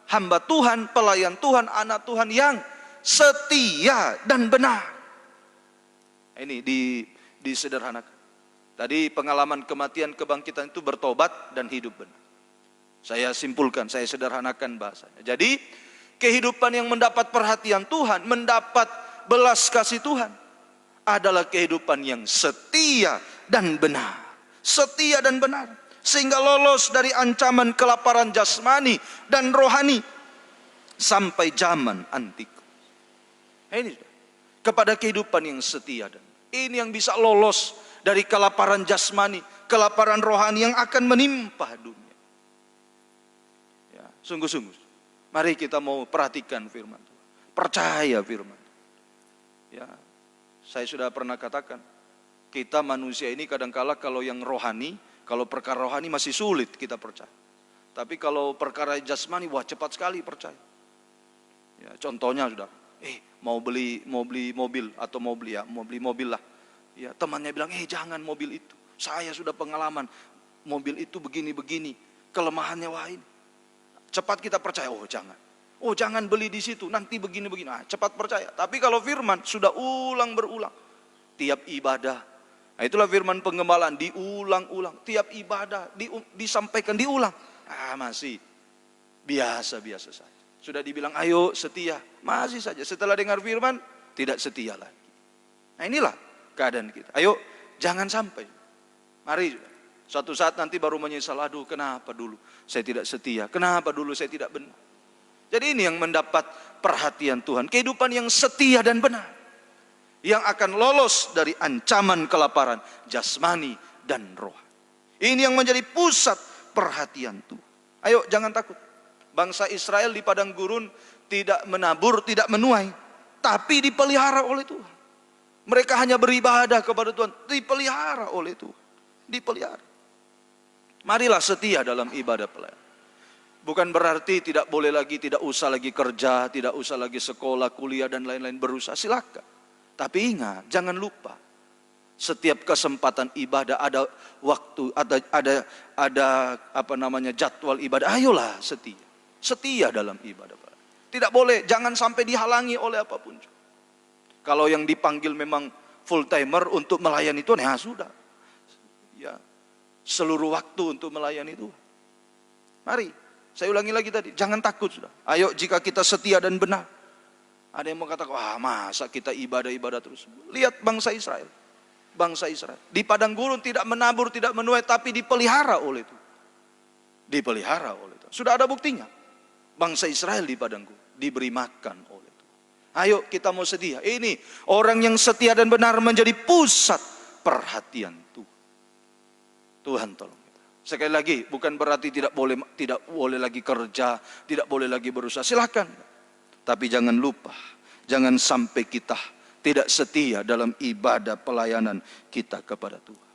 hamba Tuhan, pelayan Tuhan, anak Tuhan yang setia dan benar. Ini disederhanakan. Tadi pengalaman kematian, kebangkitan itu bertobat dan hidup benar. Saya simpulkan, saya sederhanakan bahasanya. Jadi kehidupan yang mendapat perhatian Tuhan, mendapat belas kasih Tuhan adalah kehidupan yang setia dan benar. Setia dan benar. Sehingga lolos dari ancaman kelaparan jasmani dan rohani sampai zaman antikus. Ini kepada kehidupan yang setia dan ini yang bisa lolos dari kelaparan jasmani, kelaparan rohani yang akan menimpa dunia. Ya, sungguh-sungguh. Mari kita mau perhatikan firman Tuhan. Percaya firman Tuhan. Ya, saya sudah pernah katakan, kita manusia ini kadangkala kalau yang rohani, kalau perkara rohani masih sulit kita percaya. Tapi kalau perkara jasmani, wah cepat sekali percaya. Ya, contohnya sudah, mau beli mobil atau mau beli mobil lah. Ya, temannya bilang, jangan mobil itu. Saya sudah pengalaman, mobil itu begini-begini, kelemahannya wah ini. Cepat kita percaya, jangan beli di situ, nanti begini-begini. Cepat percaya. Tapi kalau firman sudah berulang, tiap ibadah. Nah, itulah firman pengembalaan, diulang-ulang. Tiap ibadah disampaikan, diulang. Masih biasa-biasa saja. Sudah dibilang, ayo setia. Masih saja, setelah dengar firman, tidak setia lagi. Nah, inilah keadaan kita. Ayo, jangan sampai. Mari, suatu saat nanti baru menyesal, aduh kenapa dulu saya tidak setia, kenapa dulu saya tidak benar. Jadi ini yang mendapat perhatian Tuhan, kehidupan yang setia dan benar, yang akan lolos dari ancaman kelaparan jasmani dan roh. Ini yang menjadi pusat perhatian Tuhan. Ayo jangan takut. Bangsa Israel di padang gurun tidak menabur, tidak menuai, tapi dipelihara oleh Tuhan. Mereka hanya beribadah kepada Tuhan, dipelihara oleh Tuhan. Dipelihara. Marilah setia dalam ibadah pelayanan. Bukan berarti tidak usah lagi kerja, tidak usah lagi sekolah, kuliah dan lain-lain, berusaha, silakan. Tapi ingat, jangan lupa, setiap kesempatan ibadah ada waktu, ada jadwal ibadah. Ayolah setia. Setia dalam ibadah. Tidak boleh, jangan sampai dihalangi oleh apapun. Kalau yang dipanggil memang full timer untuk melayani Tuhan, ya sudah. Ya, seluruh waktu untuk melayani Tuhan. Mari, saya ulangi lagi tadi, jangan takut sudah. Ayo jika kita setia dan benar. Ada yang mengatakan, masa kita ibadah terus. Lihat bangsa Israel. Bangsa Israel di padang gurun tidak menabur, tidak menuai, tapi dipelihara oleh Tuhan. Dipelihara oleh Tuhan. Sudah ada buktinya. Bangsa Israel di padang gurun diberi makan oleh Tuhan. Ayo kita mau setia. Ini orang yang setia dan benar menjadi pusat perhatian Tuhan. Tuhan tolong kita. Sekali lagi, bukan berarti tidak boleh lagi kerja, tidak boleh lagi berusaha. Silakan. Tapi jangan lupa, jangan sampai kita tidak setia dalam ibadah pelayanan kita kepada Tuhan.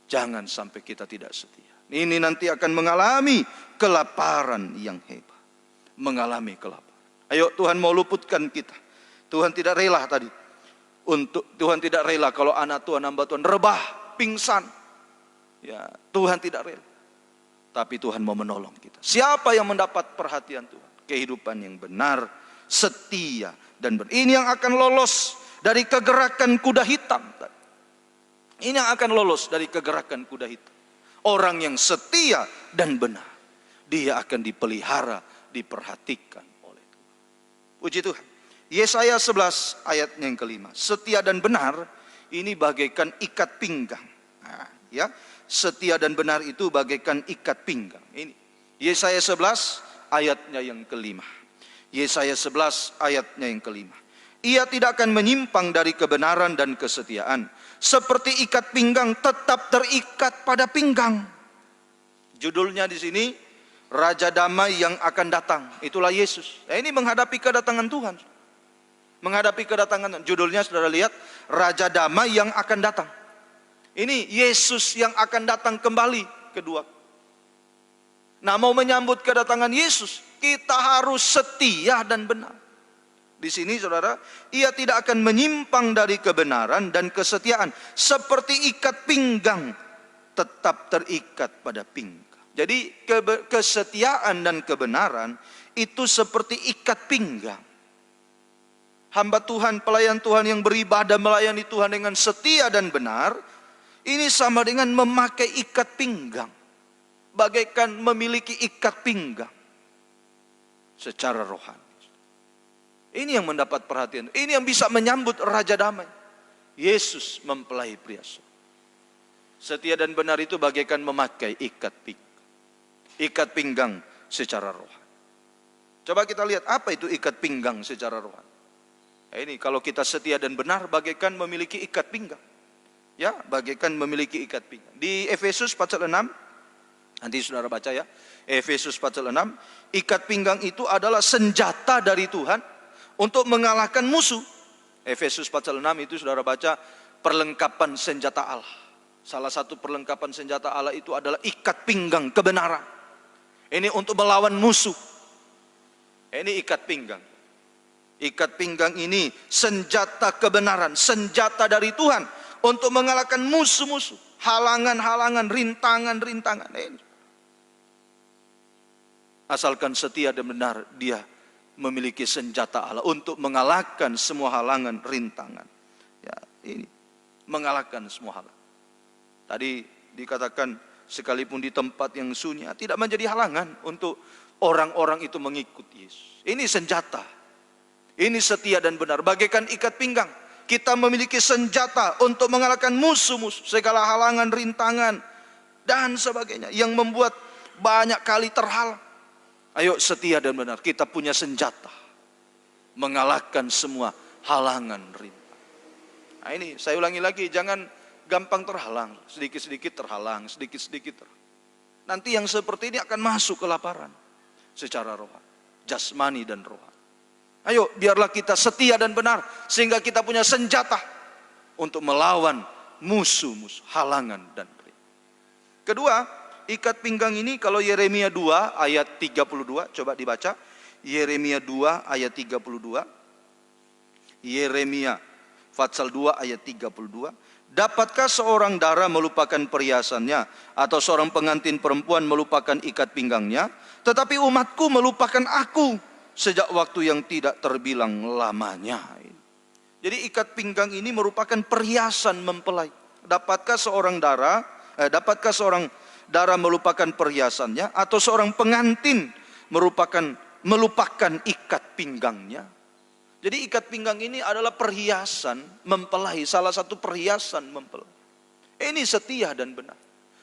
Jangan sampai kita tidak setia. Ini nanti akan mengalami kelaparan yang hebat. Mengalami kelaparan. Ayo Tuhan mau luputkan kita. Tuhan tidak rela tadi. Tuhan tidak rela kalau anak Tuhan, hamba Tuhan rebah, pingsan. Ya, Tuhan tidak rela. Tapi Tuhan mau menolong kita. Siapa yang mendapat perhatian Tuhan? Kehidupan yang benar, setia dan benar. Ini yang akan lolos dari kegerakan kuda hitam. Ini yang akan lolos dari kegerakan kuda hitam. Orang yang setia dan benar, dia akan dipelihara, diperhatikan oleh Tuhan. Puji Tuhan. Yesaya 11 ayat yang kelima. Setia dan benar ini bagaikan ikat pinggang. Nah, ya, setia dan benar itu bagaikan ikat pinggang. Ini Yesaya 11 ayatnya yang kelima. Yesaya 11 ayatnya yang kelima. Ia tidak akan menyimpang dari kebenaran dan kesetiaan. Seperti ikat pinggang tetap terikat pada pinggang. Judulnya di sini, Raja Damai yang akan datang. Itulah Yesus. Nah, ini menghadapi kedatangan Tuhan. Menghadapi kedatangan, judulnya saudara lihat, Raja Damai yang akan datang. Ini Yesus yang akan datang kembali kedua. Nah, mau menyambut kedatangan Yesus, kita harus setia dan benar. Di sini saudara, ia tidak akan menyimpang dari kebenaran dan kesetiaan. Seperti ikat pinggang, tetap terikat pada pinggang. Jadi kesetiaan dan kebenaran itu seperti ikat pinggang. Hamba Tuhan, pelayan Tuhan yang beribadah melayani Tuhan dengan setia dan benar, ini sama dengan memakai ikat pinggang. Bagaikan memiliki ikat pinggang secara rohani. Ini yang mendapat perhatian. Ini yang bisa menyambut Raja Damai. Yesus mempelai pria sulung. Setia dan benar itu bagaikan memakai ikat pinggang. Ikat pinggang secara rohani. Coba kita lihat apa itu ikat pinggang secara rohani. Nah, ini kalau kita setia dan benar bagaikan memiliki ikat pinggang. Ya, bagaikan memiliki ikat pinggang. Di Efesus pasal 6, nanti saudara baca ya. Efesus pasal 6, ikat pinggang itu adalah senjata dari Tuhan untuk mengalahkan musuh. Efesus pasal 6 itu saudara baca perlengkapan senjata Allah. Salah satu perlengkapan senjata Allah itu adalah ikat pinggang kebenaran. Ini untuk melawan musuh. Ini ikat pinggang. Ikat pinggang ini senjata kebenaran, senjata dari Tuhan untuk mengalahkan musuh-musuh, halangan-halangan, rintangan-rintangan. Asalkan setia dan benar, dia memiliki senjata Allah untuk mengalahkan semua halangan, rintangan. Ya, ini mengalahkan semua halangan. Tadi dikatakan sekalipun di tempat yang sunyi tidak menjadi halangan untuk orang-orang itu mengikuti Yesus. Ini senjata. Ini setia dan benar. Bagaikan ikat pinggang. Kita memiliki senjata untuk mengalahkan musuh-musuh. Segala halangan, rintangan, dan sebagainya. Yang membuat banyak kali terhalang. Ayo setia dan benar. Kita punya senjata. Mengalahkan semua halangan, rintangan. Nah ini saya ulangi lagi. Jangan gampang terhalang. Sedikit-sedikit terhalang. Sedikit-sedikit terhalang. Nanti yang seperti ini akan masuk kelaparan. Secara rohani. Jasmani dan rohani. Ayo biarlah kita setia dan benar sehingga kita punya senjata untuk melawan musuh-musuh, halangan dan rintangan. Kedua, ikat pinggang ini kalau Yeremia 2 ayat 32, coba dibaca. Yeremia 2 ayat 32. Yeremia pasal 2 ayat 32. Dapatkah seorang dara melupakan perhiasannya atau seorang pengantin perempuan melupakan ikat pinggangnya? Tetapi umatku melupakan aku sejak waktu yang tidak terbilang lamanya. Jadi ikat pinggang ini merupakan perhiasan mempelai. Dapatkah seorang dara melupakan perhiasannya atau seorang pengantin melupakan ikat pinggangnya? Jadi ikat pinggang ini adalah perhiasan mempelai, salah satu perhiasan mempelai. Ini setia dan benar.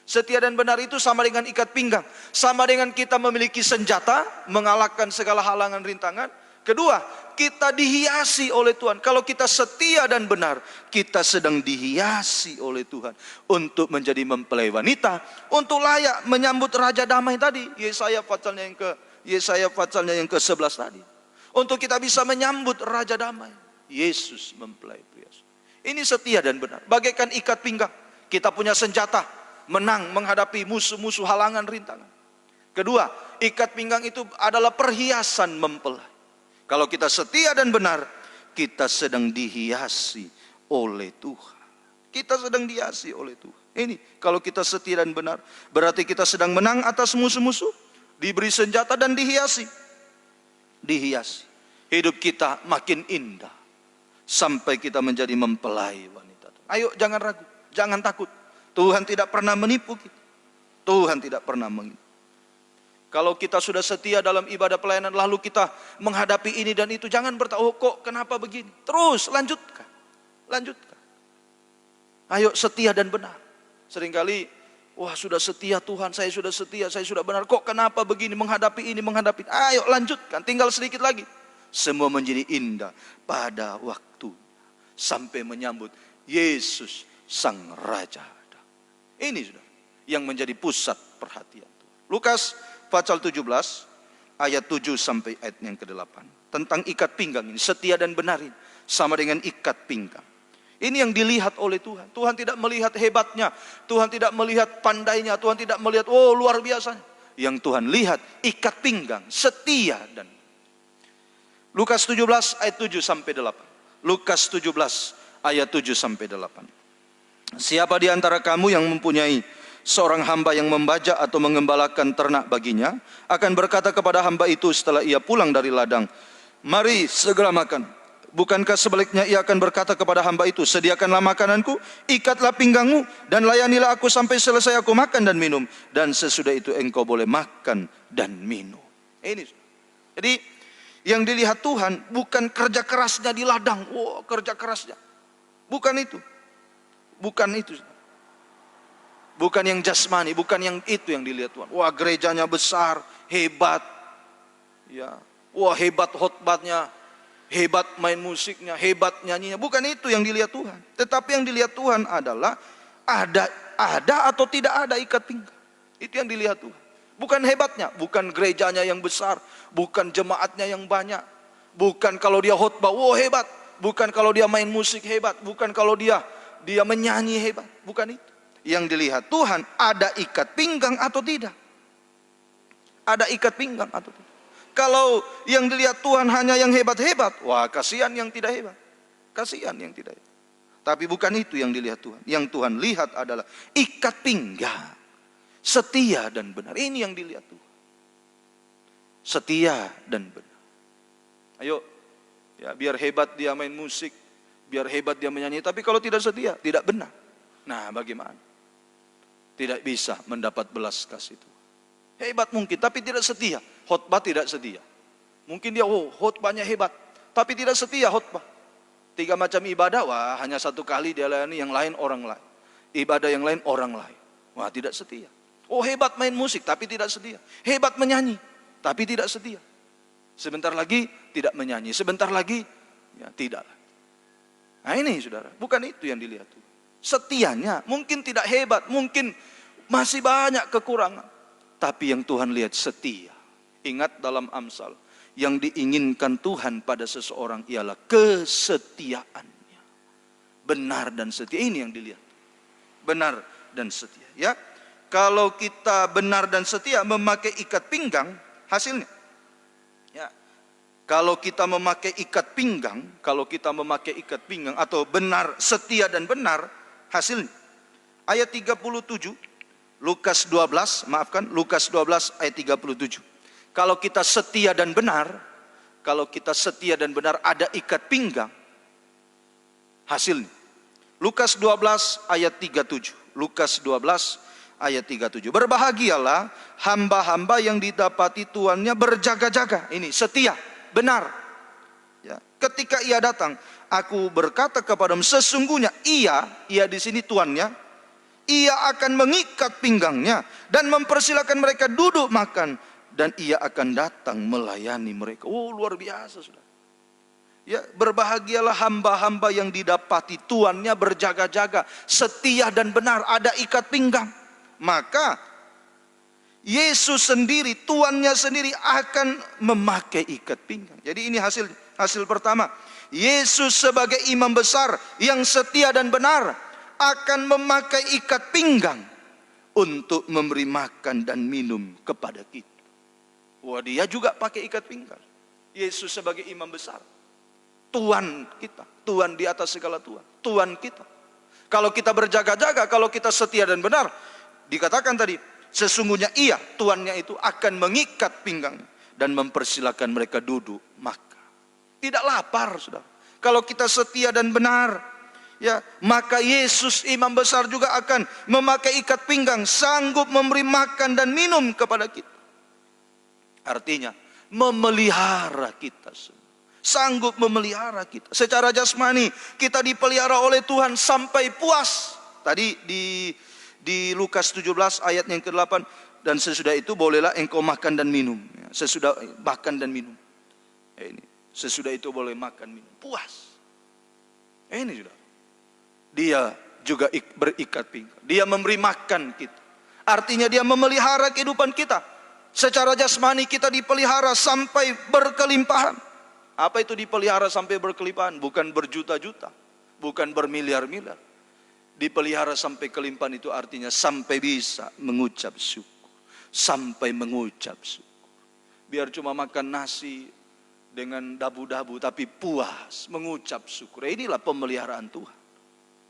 Setia dan benar itu sama dengan ikat pinggang. Sama dengan kita memiliki senjata, mengalahkan segala halangan rintangan. Kedua, kita dihiasi oleh Tuhan. Kalau kita setia dan benar, kita sedang dihiasi oleh Tuhan. Untuk menjadi mempelai wanita, untuk layak menyambut Raja Damai tadi. Yesaya pasalnya yang ke-11 tadi. Untuk kita bisa menyambut Raja Damai. Yesus mempelai pria. Ini setia dan benar. Bagaikan ikat pinggang. Kita punya senjata. Menang menghadapi musuh-musuh halangan rintangan. Kedua, ikat pinggang itu adalah perhiasan mempelai. Kalau kita setia dan benar, kita sedang dihiasi oleh Tuhan. Kita sedang dihiasi oleh Tuhan. Ini kalau kita setia dan benar, berarti kita sedang menang atas musuh-musuh, diberi senjata dan dihiasi. Dihiasi. hidup kita makin indah sampai kita menjadi mempelai wanita. Ayo jangan ragu, jangan takut. Tuhan tidak pernah menipu kita. Tuhan tidak pernah menipu. Kalau kita sudah setia dalam ibadah pelayanan lalu kita menghadapi ini dan itu, jangan bertanya, oh kok kenapa begini? Terus lanjutkan. Lanjutkan. Ayo setia dan benar. Seringkali, wah sudah setia Tuhan, saya sudah setia, saya sudah benar. Kok kenapa begini, menghadapi ini, menghadapi ini. Ayo lanjutkan, tinggal sedikit lagi. Semua menjadi indah pada waktu sampai menyambut Yesus Sang Raja. Ini sudah yang menjadi pusat perhatian Tuhan. Lukas pasal 17 ayat 7 sampai ayat yang ke-8. Tentang ikat pinggang ini, setia dan benar ini sama dengan ikat pinggang. Ini yang dilihat oleh Tuhan. Tuhan tidak melihat hebatnya, Tuhan tidak melihat pandainya, Tuhan tidak melihat oh luar biasanya. Yang Tuhan lihat ikat pinggang, setia dan Lukas 17 ayat 7 sampai 8. Lukas 17 ayat 7 sampai 8. Siapa di antara kamu yang mempunyai seorang hamba yang membajak atau mengembalakan ternak baginya, akan berkata kepada hamba itu setelah ia pulang dari ladang, mari segera makan. Bukankah sebaliknya ia akan berkata kepada hamba itu, sediakanlah makananku, ikatlah pinggangmu, dan layanilah aku sampai selesai aku makan dan minum. Dan sesudah itu engkau boleh makan dan minum. Ini. Jadi yang dilihat Tuhan bukan kerja kerasnya di ladang. Wah, kerja kerasnya. Bukan itu. Bukan itu. Bukan yang jasmani, bukan yang itu yang dilihat Tuhan. Wah, gerejanya besar, hebat. Ya. Wah, hebat khotbahnya, hebat main musiknya, hebat nyanyinya. Bukan itu yang dilihat Tuhan. Tetapi yang dilihat Tuhan adalah ada atau tidak ada ikat pinggang. Itu yang dilihat Tuhan. Bukan hebatnya, bukan gerejanya yang besar, bukan jemaatnya yang banyak. Bukan kalau dia khotbah, wah hebat. Bukan kalau dia main musik hebat, bukan kalau dia menyanyi hebat, bukan itu. Yang dilihat Tuhan, ada ikat pinggang atau tidak. Ada ikat pinggang atau tidak. Kalau yang dilihat Tuhan hanya yang hebat-hebat, wah kasihan yang tidak hebat. Kasihan yang tidak hebat. Tapi bukan itu yang dilihat Tuhan. Yang Tuhan lihat adalah ikat pinggang, setia dan benar. Ini yang dilihat Tuhan. Setia dan benar. Ayo, ya biar hebat dia main musik, biar hebat dia menyanyi, tapi kalau tidak setia, tidak benar. Nah, bagaimana? Tidak bisa mendapat belas kasih Tuhan. Hebat mungkin, tapi tidak setia. Khotbah tidak setia. Mungkin dia, khotbahnya hebat, tapi tidak setia khotbah. 3 macam ibadah, wah hanya 1 kali dia layani, yang lain orang lain. Ibadah yang lain orang lain. Wah tidak setia. Oh hebat main musik, tapi tidak setia. Hebat menyanyi, tapi tidak setia. Sebentar lagi tidak menyanyi, sebentar lagi ya tidak. Nah ini saudara, bukan itu yang dilihat Tuhan. Setianya mungkin tidak hebat, mungkin masih banyak kekurangan, tapi yang Tuhan lihat setia. Ingat dalam Amsal, yang diinginkan Tuhan pada seseorang ialah kesetiaannya. Benar dan setia, ini yang dilihat. Benar dan setia, ya. Kalau kita benar dan setia memakai ikat pinggang, hasilnya ya. Kalau kita memakai ikat pinggang, atau benar, setia dan benar, hasilnya. Ayat 37, Lukas 12 ayat 37. Kalau kita setia dan benar, ada ikat pinggang, hasilnya. Lukas 12 ayat 37. Berbahagialah hamba-hamba yang didapati tuannya berjaga-jaga. Ini setia, benar. Ya, ketika ia datang, aku berkata kepadamu, sesungguhnya ia di sini tuannya, ia akan mengikat pinggangnya dan mempersilakan mereka duduk makan, dan ia akan datang melayani mereka. Oh luar biasa sudah. Ya, berbahagialah hamba-hamba yang didapati tuannya berjaga-jaga, setia dan benar, ada ikat pinggang. Maka Yesus sendiri, tuannya sendiri akan memakai ikat pinggang. Jadi ini hasil pertama. Yesus sebagai imam besar yang setia dan benar akan memakai ikat pinggang untuk memberi makan dan minum kepada kita. Wah, dia juga pakai ikat pinggang. Yesus sebagai imam besar, Tuhan kita, Tuhan di atas segala Tuhan, Tuhan kita. Kalau kita berjaga-jaga, kalau kita setia dan benar, dikatakan tadi, sesungguhnya ia, tuannya itu akan mengikat pinggang dan mempersilakan mereka duduk makan. Tidak lapar, saudara. Kalau kita setia dan benar, ya, maka Yesus imam besar juga akan memakai ikat pinggang, sanggup memberi makan dan minum kepada kita. Artinya memelihara kita semua. Sanggup memelihara kita. Secara jasmani kita dipelihara oleh Tuhan sampai puas. Tadi di Lukas 17 ayat yang ke-8, dan sesudah itu bolehlah engkau makan dan minum. Sesudah makan dan minum. Ini sesudah itu boleh makan minum. Puas. Ini sudah. Dia juga berikat pinggang. Dia memberi makan kita. Artinya dia memelihara kehidupan kita. Secara jasmani kita dipelihara sampai berkelimpahan. Apa itu dipelihara sampai berkelimpahan? Bukan berjuta-juta, bukan bermiliar-miliar. Dipelihara sampai kelimpahan itu artinya sampai bisa mengucap syukur. Sampai mengucap syukur. Biar cuma makan nasi dengan dabu-dabu tapi puas mengucap syukur. Inilah pemeliharaan Tuhan.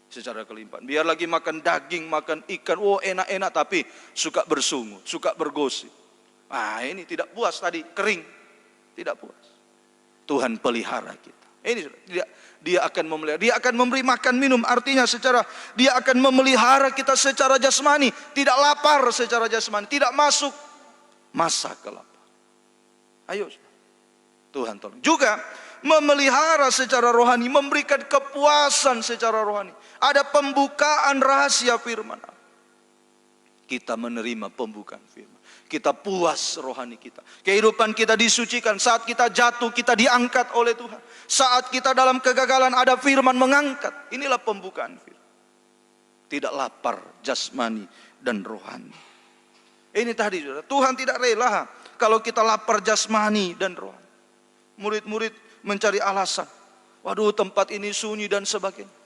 Secara kelimpahan. Biar lagi makan daging, makan ikan, enak-enak tapi suka bersungut, suka bergosip. Ini tidak puas tadi, kering. Tidak puas. Tuhan pelihara kita. Ini dia akan memelihara, dia akan memberi makan minum. Artinya dia akan memelihara kita secara jasmani, tidak lapar secara jasmani, tidak masuk masa kelaparan. Ayo, Tuhan tolong. Juga memelihara secara rohani, memberikan kepuasan secara rohani. Ada pembukaan rahasia firman. Kita menerima pembukaan firman. Kita puas rohani kita. Kehidupan kita disucikan. Saat kita jatuh, kita diangkat oleh Tuhan. Saat kita dalam kegagalan, ada firman mengangkat. Inilah pembukaan firman. Tidak lapar jasmani dan rohani. Ini tadi, saudara. Tuhan tidak rela kalau kita lapar jasmani dan rohani. Murid-murid mencari alasan. Waduh, tempat ini sunyi dan sebagainya.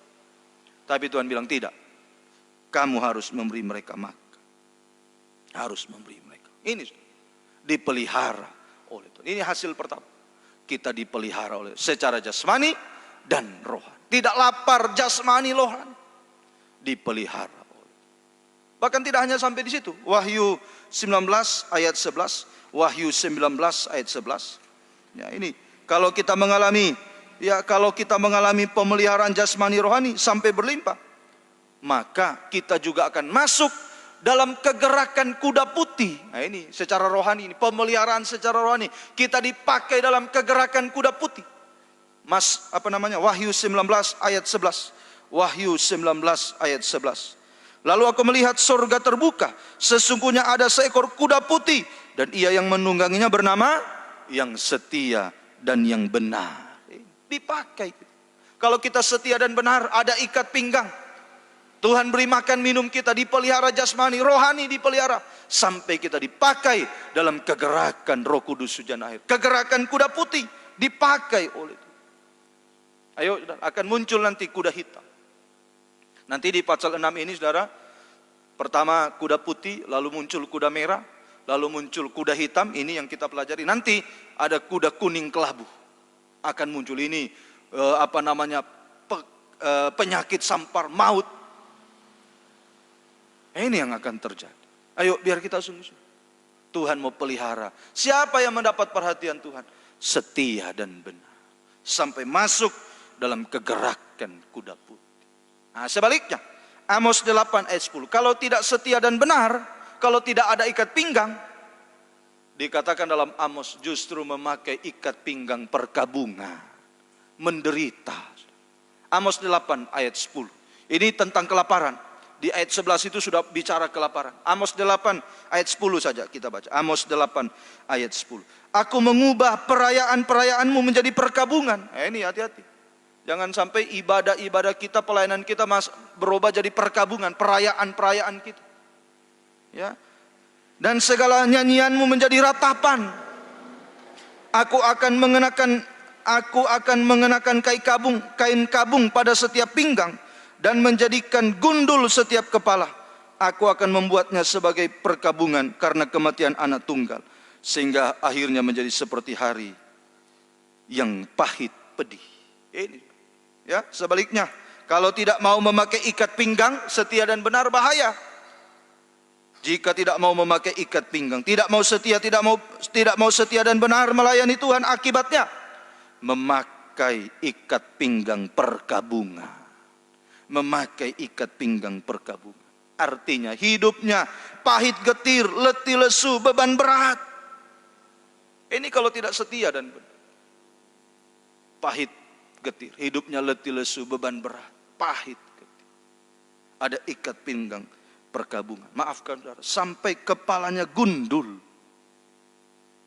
Tapi Tuhan bilang tidak. Kamu harus memberi mereka makan. Harus memberi mereka. Ini dipelihara oleh Tuhan. Ini hasil pertama. Kita dipelihara oleh secara jasmani dan rohani. Tidak lapar jasmani rohani. Dipelihara oleh. Bahkan tidak hanya sampai di situ. Wahyu 19 ayat 11. Wahyu 19 ayat 11. Ya, ini kalau kita mengalami pemeliharaan jasmani rohani sampai berlimpah, maka kita juga akan masuk dalam kegerakan kuda putih. Nah, ini secara rohani, ini pemeliharaan secara rohani. Kita dipakai dalam kegerakan kuda putih. Wahyu 19 ayat 11. Wahyu 19 ayat 11. Lalu aku melihat surga terbuka. Sesungguhnya ada seekor kuda putih, dan ia yang menungganginya bernama yang setia dan yang benar. Dipakai. Kalau kita setia dan benar, ada ikat pinggang. Tuhan beri makan minum kita, dipelihara jasmani, rohani dipelihara. Sampai kita dipakai dalam kegerakan Roh Kudus hujan air. Kegerakan kuda putih dipakai oleh Tuhan. Ayo, akan muncul nanti kuda hitam. Nanti di pasal 6 ini, saudara, pertama kuda putih, lalu muncul kuda merah, lalu muncul kuda hitam. Ini yang kita pelajari. Nanti ada kuda kuning kelabu. Akan muncul ini, penyakit sampar, maut. Ini yang akan terjadi. Ayo, biar kita sungguh-sungguh. Tuhan mau pelihara. Siapa yang mendapat perhatian Tuhan? Setia dan benar. Sampai masuk dalam kegerakan kuda putih. Nah, sebaliknya, Amos 8 ayat 10. Kalau tidak setia dan benar, kalau tidak ada ikat pinggang, dikatakan dalam Amos justru memakai ikat pinggang perkabungan. Menderita. Amos 8 ayat 10. Ini tentang kelaparan. Di ayat 11 itu sudah bicara kelaparan. Amos 8 ayat 10 saja kita baca. Amos 8 ayat 10. Aku mengubah perayaan-perayaanmu menjadi perkabungan. Ini hati-hati. Jangan sampai ibadah-ibadah kita, pelayanan kita berubah jadi perkabungan, perayaan-perayaan kita. Ya. Dan segala nyanyianmu menjadi ratapan. Aku akan mengenakan kain kabung pada setiap pinggang, dan menjadikan gundul setiap kepala. Aku akan membuatnya sebagai perkabungan karena kematian anak tunggal, sehingga akhirnya menjadi seperti hari yang pahit pedih. Ini, ya, sebaliknya, kalau tidak mau memakai ikat pinggang, setia dan benar, bahaya. Jika tidak mau memakai ikat pinggang, tidak mau setia dan benar melayani Tuhan, akibatnya memakai memakai ikat pinggang perkabungan. Memakai ikat pinggang perkabungan. Artinya hidupnya pahit getir, letih lesu, beban berat. Ini kalau tidak setia dan benar. Pahit getir, hidupnya letih lesu, beban berat, pahit getir. Ada ikat pinggang perkabungan. Maafkan saudara, sampai kepalanya gundul.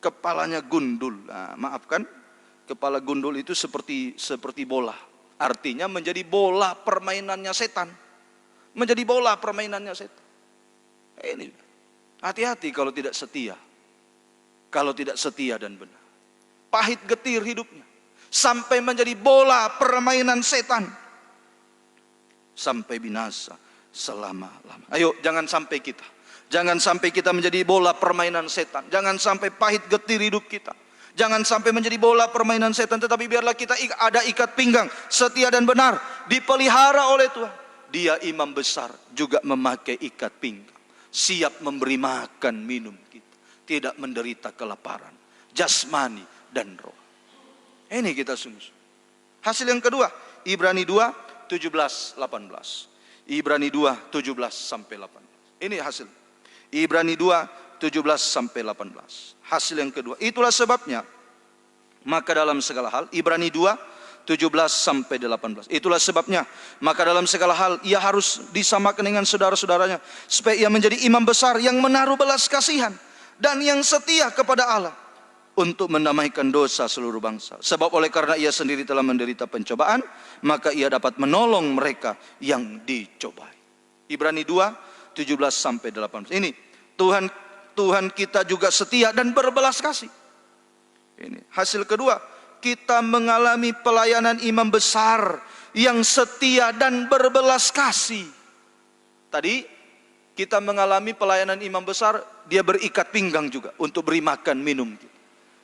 Kepalanya gundul. Nah, maafkan, kepala gundul itu seperti bola. Artinya menjadi bola permainannya setan. Menjadi bola permainannya setan. Ini hati-hati kalau tidak setia. Kalau tidak setia dan benar. Pahit getir hidupnya. Sampai menjadi bola permainan setan. Sampai binasa selama-lama. Ayo jangan sampai kita. Jangan sampai kita menjadi bola permainan setan. Jangan sampai pahit getir hidup kita. Jangan sampai menjadi bola permainan setan. Tetapi biarlah kita ada ikat pinggang setia dan benar. Dipelihara oleh Tuhan. Dia imam besar juga memakai ikat pinggang. Siap memberi makan minum kita. Tidak menderita kelaparan. Jasmani dan roh. Ini kita sungguh. Hasil yang kedua. Ibrani 2, 17, 18. Ibrani 2, 17 sampai 18. Ini hasil. Ibrani 2, 17 sampai 18. Hasil yang kedua. Itulah sebabnya. Maka dalam segala hal. Ibrani 2, 17 sampai 18. Itulah sebabnya. Maka dalam segala hal. Ia harus disamakan dengan saudara-saudaranya. Supaya ia menjadi imam besar yang menaruh belas kasihan. Dan yang setia kepada Allah. Untuk mendamaikan dosa seluruh bangsa. Sebab oleh karena ia sendiri telah menderita pencobaan. Maka ia dapat menolong mereka yang dicobai. Ibrani 2, 17 sampai 18. Ini Tuhan kita juga setia dan berbelas kasih. Ini hasil kedua, kita mengalami pelayanan imam besar yang setia dan berbelas kasih. Tadi kita mengalami pelayanan imam besar, dia berikat pinggang juga untuk beri makan minum.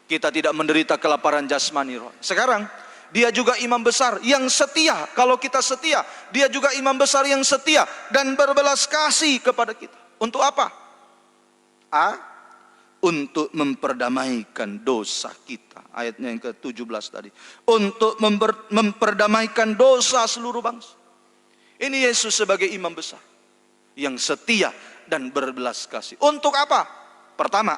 Kita tidak menderita kelaparan jasmani roh. Sekarang dia juga imam besar yang setia. Kalau kita setia, dia juga imam besar yang setia dan berbelas kasih kepada kita. Untuk apa? Untuk memperdamaikan dosa kita. Ayatnya yang ke-17 tadi. Untuk memperdamaikan dosa seluruh bangsa. Ini Yesus sebagai imam besar. Yang setia dan berbelas kasih. Untuk apa? Pertama,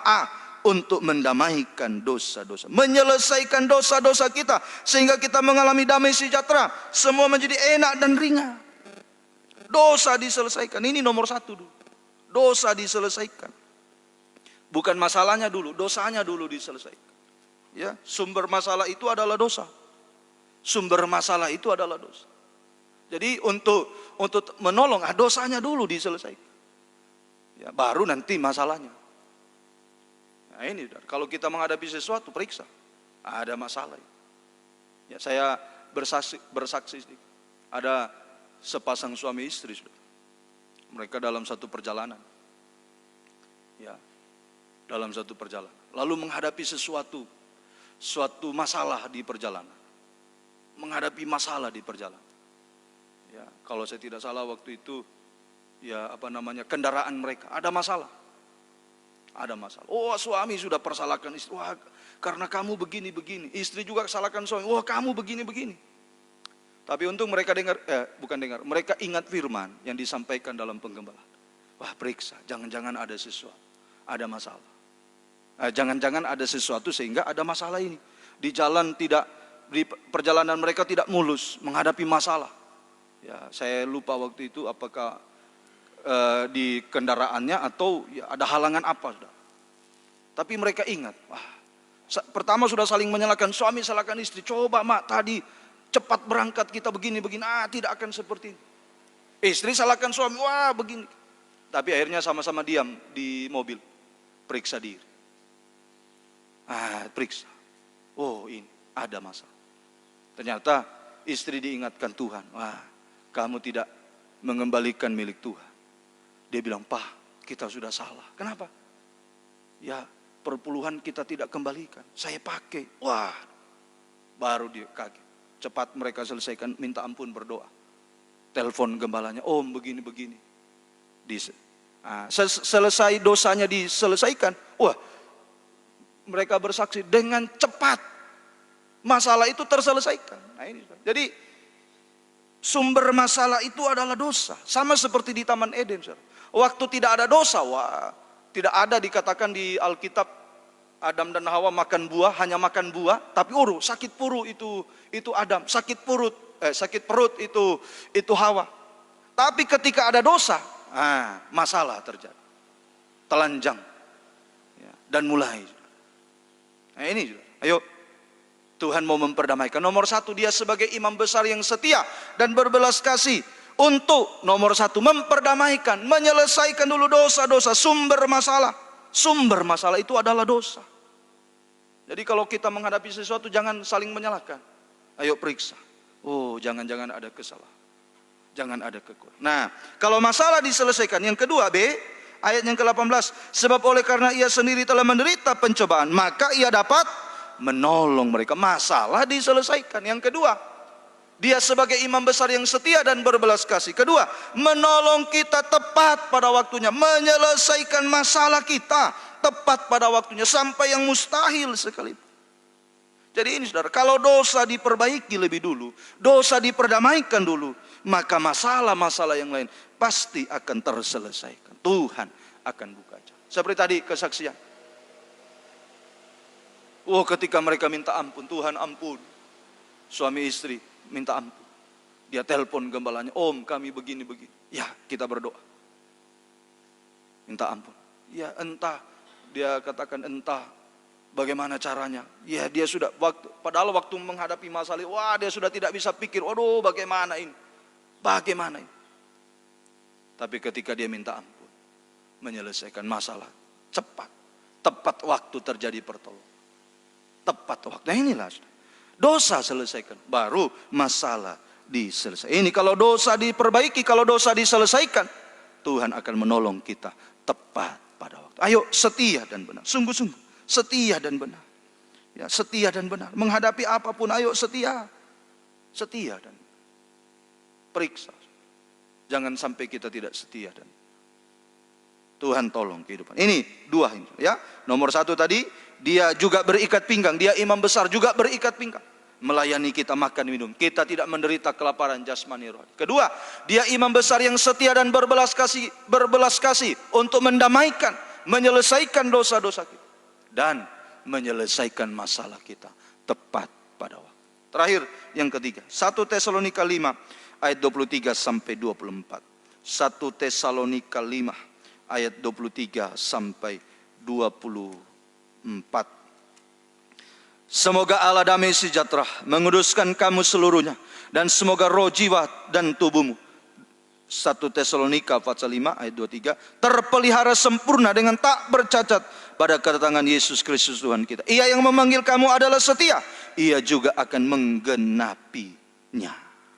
untuk mendamaikan dosa-dosa. Menyelesaikan dosa-dosa kita. Sehingga kita mengalami damai sejahtera. Semua menjadi enak dan ringan. Dosa diselesaikan. Ini nomor satu dulu. Dosa diselesaikan. Bukan masalahnya dulu, dosanya dulu diselesaikan. Ya, sumber masalah itu adalah dosa. Sumber masalah itu adalah dosa. Jadi untuk menolong, dosanya dulu diselesaikan. Ya, baru nanti masalahnya. Nah ini, kalau kita menghadapi sesuatu, periksa. Ada masalah. Ya, saya bersaksi sedikit. Ada sepasang suami istri. Mereka dalam satu perjalanan. Ya. Dalam satu perjalanan. Lalu menghadapi suatu masalah di perjalanan. Menghadapi masalah di perjalanan. Ya, kalau saya tidak salah waktu itu, ya kendaraan mereka ada masalah. Ada masalah. Oh, suami sudah persalahkan istri. Wah, karena kamu begini-begini. Istri juga salahkan suami. Wah, kamu begini-begini. Tapi untung mereka mereka ingat firman yang disampaikan dalam penggembalaan. Wah, periksa, jangan-jangan ada sesuatu. Ada masalah. Jangan-jangan ada sesuatu sehingga ada masalah ini. Di perjalanan mereka tidak mulus menghadapi masalah. Ya, saya lupa waktu itu apakah di kendaraannya atau ya, ada halangan apa. Tapi mereka ingat. Pertama sudah saling menyalahkan, suami salahkan istri. Coba mak tadi cepat berangkat kita begini-begini. Tidak akan seperti ini. Istri salahkan suami, wah begini. Tapi akhirnya sama-sama diam di mobil. Periksa diri. Periksa. Oh, ini ada masalah. Ternyata istri diingatkan Tuhan. Wah, kamu tidak mengembalikan milik Tuhan. Dia bilang, "Pak, kita sudah salah." Kenapa? Ya, perpuluhan kita tidak kembalikan. Saya pakai. Wah, baru dia kaget. Cepat mereka selesaikan, minta ampun, berdoa. Telepon gembalanya, "Om, begini-begini." Selesai dosanya diselesaikan. Wah, mereka bersaksi dengan cepat. masalah itu terselesaikan. Nah, ini. Jadi sumber masalah itu adalah dosa. Sama seperti di Taman Eden. Waktu tidak ada dosa, tidak ada dikatakan di Alkitab Adam dan Hawa makan buah, hanya makan buah, tapi sakit perut itu Adam, sakit perut itu Hawa. Tapi ketika ada dosa, masalah terjadi, telanjang, ya, dan mulai. Nah ini, ayo, Tuhan mau memperdamaikan. Nomor satu, dia sebagai imam besar yang setia dan berbelas kasih. Untuk nomor satu, memperdamaikan, menyelesaikan dulu dosa-dosa, sumber masalah. Sumber masalah itu adalah dosa. Jadi kalau kita menghadapi sesuatu, jangan saling menyalahkan. Ayo periksa. Oh, jangan-jangan ada kesalahan. Jangan ada kekurangan. Nah, kalau masalah diselesaikan, yang kedua B, ayat yang ke-18. Sebab oleh karena ia sendiri telah menderita pencobaan, maka ia dapat menolong mereka. Masalah diselesaikan. Yang kedua, dia sebagai imam besar yang setia dan berbelas kasih. Kedua, menolong kita tepat pada waktunya. Menyelesaikan masalah kita tepat pada waktunya. Sampai yang mustahil sekalipun. Jadi ini saudara, kalau dosa diperbaiki lebih dulu, dosa diperdamaikan dulu, maka masalah-masalah yang lain pasti akan terselesaikan. Tuhan akan buka jalan. Seperti tadi kesaksian. Ketika mereka minta ampun, Tuhan ampun. Suami istri minta ampun. Dia telepon gembalanya, Om kami begini-begini. Ya, kita berdoa. Minta ampun. Ya entah, dia katakan entah bagaimana caranya. Ya dia sudah, padahal waktu menghadapi masalah, dia sudah tidak bisa pikir, waduh bagaimana ini. Bagaimana ini. Tapi ketika dia minta ampun, menyelesaikan masalah cepat. Tepat waktu terjadi pertolongan. Tepat waktu. Nah inilah. Dosa selesaikan, baru masalah diselesaikan. Ini kalau dosa diperbaiki, kalau dosa diselesaikan, Tuhan akan menolong kita tepat pada waktu. Ayo setia dan benar, sungguh-sungguh setia dan benar. Ya, setia dan benar. Menghadapi apapun, ayo setia. Setia dan periksa. Jangan sampai kita tidak setia dan Tuhan tolong kehidupan. Ini dua ini, ya. Nomor satu tadi, dia juga berikat pinggang. Dia imam besar juga berikat pinggang. Melayani kita makan minum. Kita tidak menderita kelaparan jasmani rohani. Kedua, dia imam besar yang setia dan berbelas kasih untuk mendamaikan, menyelesaikan dosa-dosa kita dan menyelesaikan masalah kita tepat pada waktu. Terakhir, yang ketiga, 1 Tesalonika 5 ayat 23 sampai 24. 1 Tesalonika 5 ayat 23 sampai 24. Semoga Allah damai sejahtera menguduskan kamu seluruhnya, dan semoga roh, jiwa dan tubuhmu, 1 Tesalonika pasal 5 ayat 23, terpelihara sempurna dengan tak bercacat pada kedatangan Yesus Kristus Tuhan kita. Ia yang memanggil kamu adalah setia, ia juga akan menggenapinya.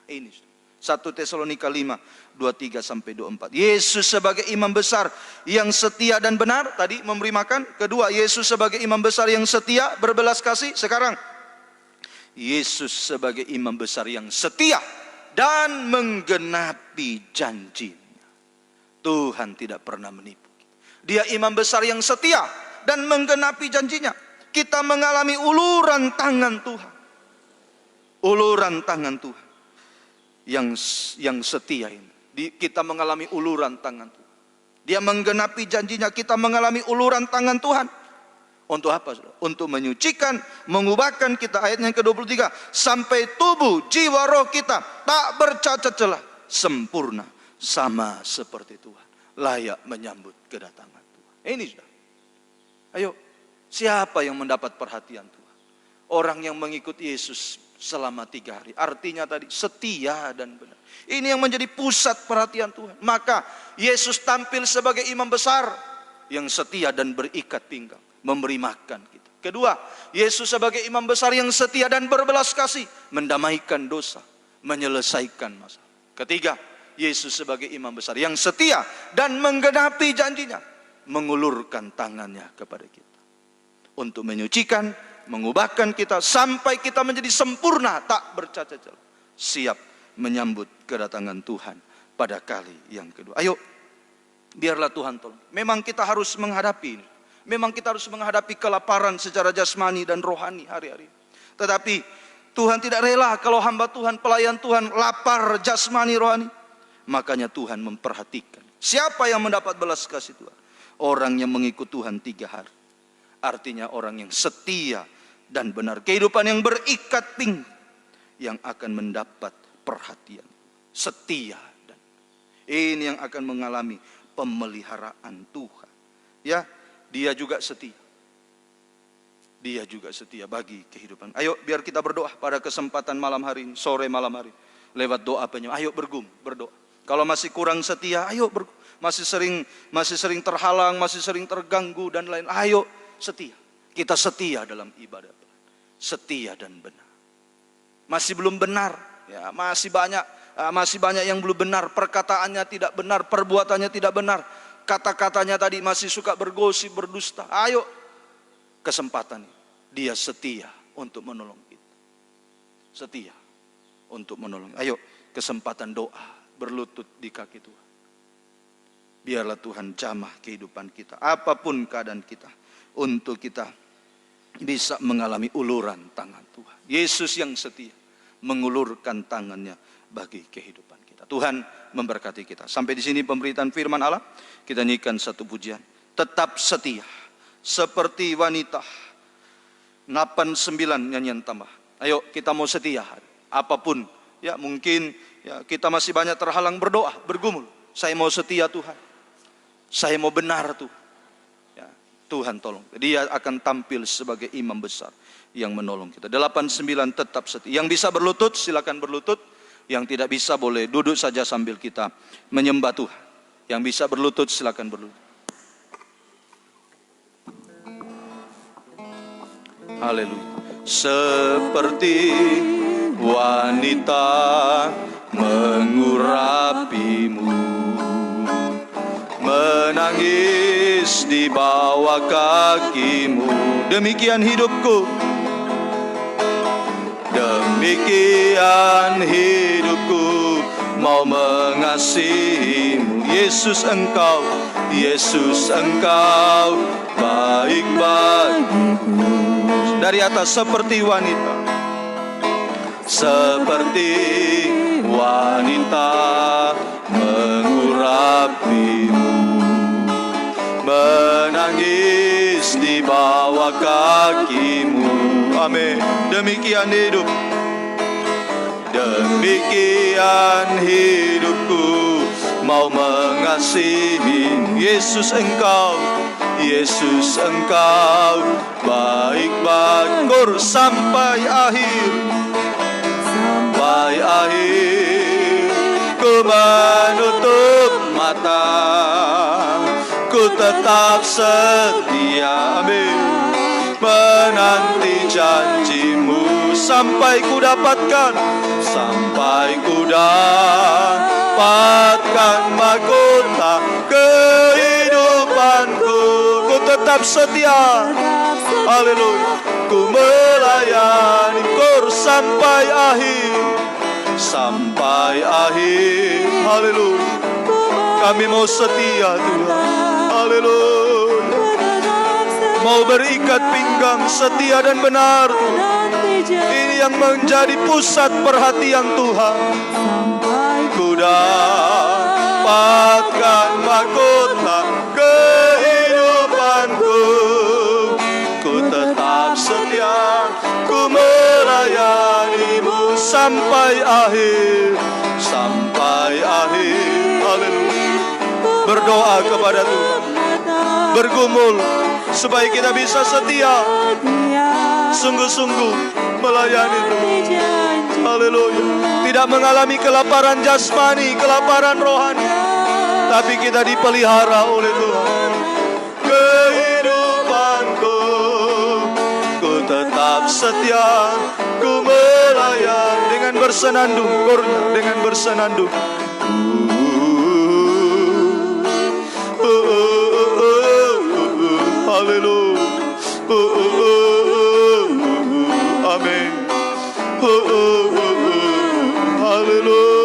Ini 1 Tesalonika 5 23 sampai 24. Yesus sebagai imam besar yang setia dan benar, tadi memberi makan. Kedua, Yesus sebagai imam besar yang setia, berbelas kasih. Sekarang, Yesus sebagai imam besar yang setia dan menggenapi janjinya. Tuhan tidak pernah menipu. Dia imam besar yang setia dan menggenapi janjinya. Kita mengalami uluran tangan Tuhan. Uluran tangan Tuhan yang setia ini. Kita mengalami uluran tangan Tuhan. Dia menggenapi janjinya, kita mengalami uluran tangan Tuhan. Untuk apa? Untuk menyucikan, mengubahkan kita. Ayat yang ke-23. Sampai tubuh, jiwa, roh kita tak bercacat celah, sempurna sama seperti Tuhan. Layak menyambut kedatangan Tuhan. Ini sudah. Ayo, siapa yang mendapat perhatian Tuhan? Orang yang mengikuti Yesus selama 3 hari. Artinya tadi setia dan benar. Ini yang menjadi pusat perhatian Tuhan. Maka Yesus tampil sebagai imam besar yang setia dan berikat pinggang, memberi makan kita. Kedua, Yesus sebagai imam besar yang setia dan berbelas kasih, mendamaikan dosa, menyelesaikan masalah. Ketiga, Yesus sebagai imam besar yang setia dan menggenapi janjinya, mengulurkan tangannya kepada kita untuk menyucikan, mengubahkan kita sampai kita menjadi sempurna, tak bercacat celah, siap menyambut kedatangan Tuhan pada kali yang kedua. Ayo, biarlah Tuhan tolong. Memang kita harus menghadapi ini. Memang kita harus menghadapi kelaparan secara jasmani dan rohani hari-hari. Tetapi Tuhan tidak rela kalau hamba Tuhan, pelayan Tuhan lapar jasmani rohani. Makanya Tuhan memperhatikan. Siapa yang mendapat belas kasih Tuhan? Orang yang mengikut Tuhan 3 hari. Artinya orang yang setia dan benar. Kehidupan yang berikat pinggang yang akan mendapat perhatian. Setia dan ini yang akan mengalami pemeliharaan Tuhan. Ya, dia juga setia. Dia juga setia bagi kehidupan. Ayo biar kita berdoa pada kesempatan malam hari ini, sore malam hari. Lewat doa penyembah. Ayo berdoa. Kalau masih kurang setia, ayo masih sering terhalang, masih sering terganggu dan lain. Ayo setia. Kita setia dalam ibadah. Setia dan benar. Masih belum benar, ya, masih banyak yang belum benar, perkataannya tidak benar, perbuatannya tidak benar, kata-katanya tadi masih suka bergosip, berdusta. Ayo kesempatan ini. Dia setia untuk menolong kita. Setia untuk menolong. Ayo kesempatan doa, berlutut di kaki Tuhan. Biarlah Tuhan jamah kehidupan kita, apapun keadaan kita, untuk kita bisa mengalami uluran tangan Tuhan. Yesus yang setia mengulurkan tangannya bagi kehidupan kita. Tuhan memberkati kita. Sampai di sini pemberitaan firman Allah. Kita nyanyikan satu pujian. Tetap setia seperti wanita. 89 nyanyian tambah. Ayo kita mau setia. Apapun ya, mungkin ya, kita masih banyak terhalang, berdoa, bergumul. Saya mau setia Tuhan. Saya mau benar Tuhan. Ya, Tuhan tolong. Dia akan tampil sebagai imam besar yang menolong kita. 89 tetap setia. Yang bisa berlutut silakan berlutut. Yang tidak bisa boleh duduk saja sambil kita menyembah Tuhan. Yang bisa berlutut silakan berlutut. Haleluya. Seperti wanita mengurapimu, menangis di bawah kakimu. Demikian hidupku, demikian hidupku, mau mengasihimu. Yesus engkau baik bagiku. Dari atas, seperti wanita, mengurapimu, menangis di bawah kakimu. Amin. Demikian hidupku, mau mengasihi. Yesus engkau baik bagiku sampai akhir. Ku menutup mata, ku tetap setia. Amin. Menanti janjimu sampai ku dapatkan mahkota kehidupanku. Ku tetap setia. Haleluya. Ku melayani Kau sampai akhir. Haleluya. Kami mau setia Tuhan. Haleluya. Mau berikat pinggang, setia dan benar. Ini yang menjadi pusat perhatian Tuhan. Ku dapatkan mahkota kehidupanku. Ku tetap setia, ku melayanimu sampai akhir. Haleluya. Berdoa kepada Tuhan, bergumul supaya kita bisa setia, sungguh-sungguh melayani Tuhan. Haleluya. Tidak mengalami kelaparan jasmani, kelaparan rohani, tapi kita dipelihara oleh Tuhan. Kehidupanku, ku tetap setia, ku melayani dengan bersenandung, dengan bersenandung. Haleluya. Amin. Haleluya.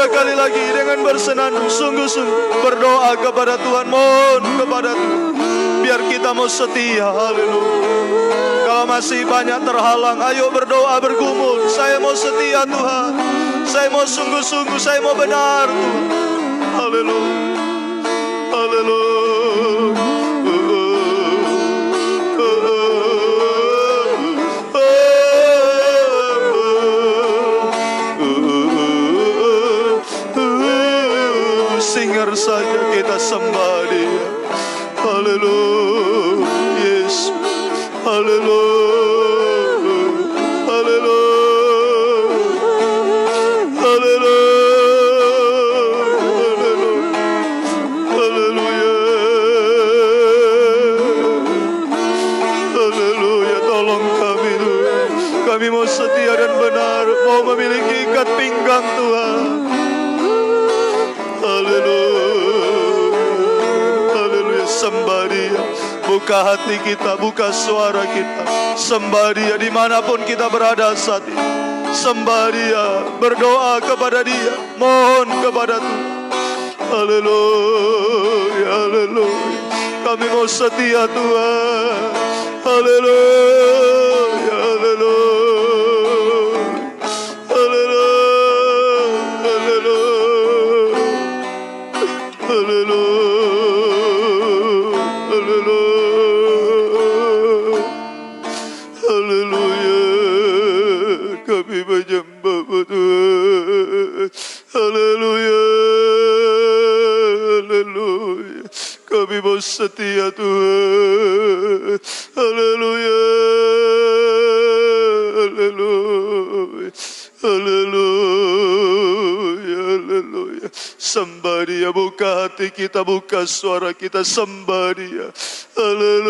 sekali lagi dengan bersenandung sungguh-sungguh berdoa kepada Tuhan, mohon kepada Tuhan biar kita mau setia. Haleluya. Kalau masih banyak terhalang, ayo berdoa bergumul. Saya mau setia Tuhan, saya mau sungguh-sungguh, saya mau benar Tuhan. Haleluya. Haleluya. Singer saja kita sembah Dia. Haleluya. Yesus. Haleluya. Haleluya. Haleluya. Haleluya. Haleluya. Tolong kami Tuhan. Kami mau setia dan benar, mau memiliki ikat pinggang Tuhan. Haleluya, sembah Dia. Buka hati kita, buka suara kita. Sembah Dia dimanapun kita berada saat ini. Sembah Dia, berdoa kepada Dia, mohon kepada Tuhan. Haleluya, haleluya. Kami mau setia Tuhan. Haleluya, haleluya. Setia Tuhan. Haleluya. Haleluya. Haleluya. Haleluya. Sembah Dia, buka hati kita, buka suara kita, sembah Dia. Haleluya.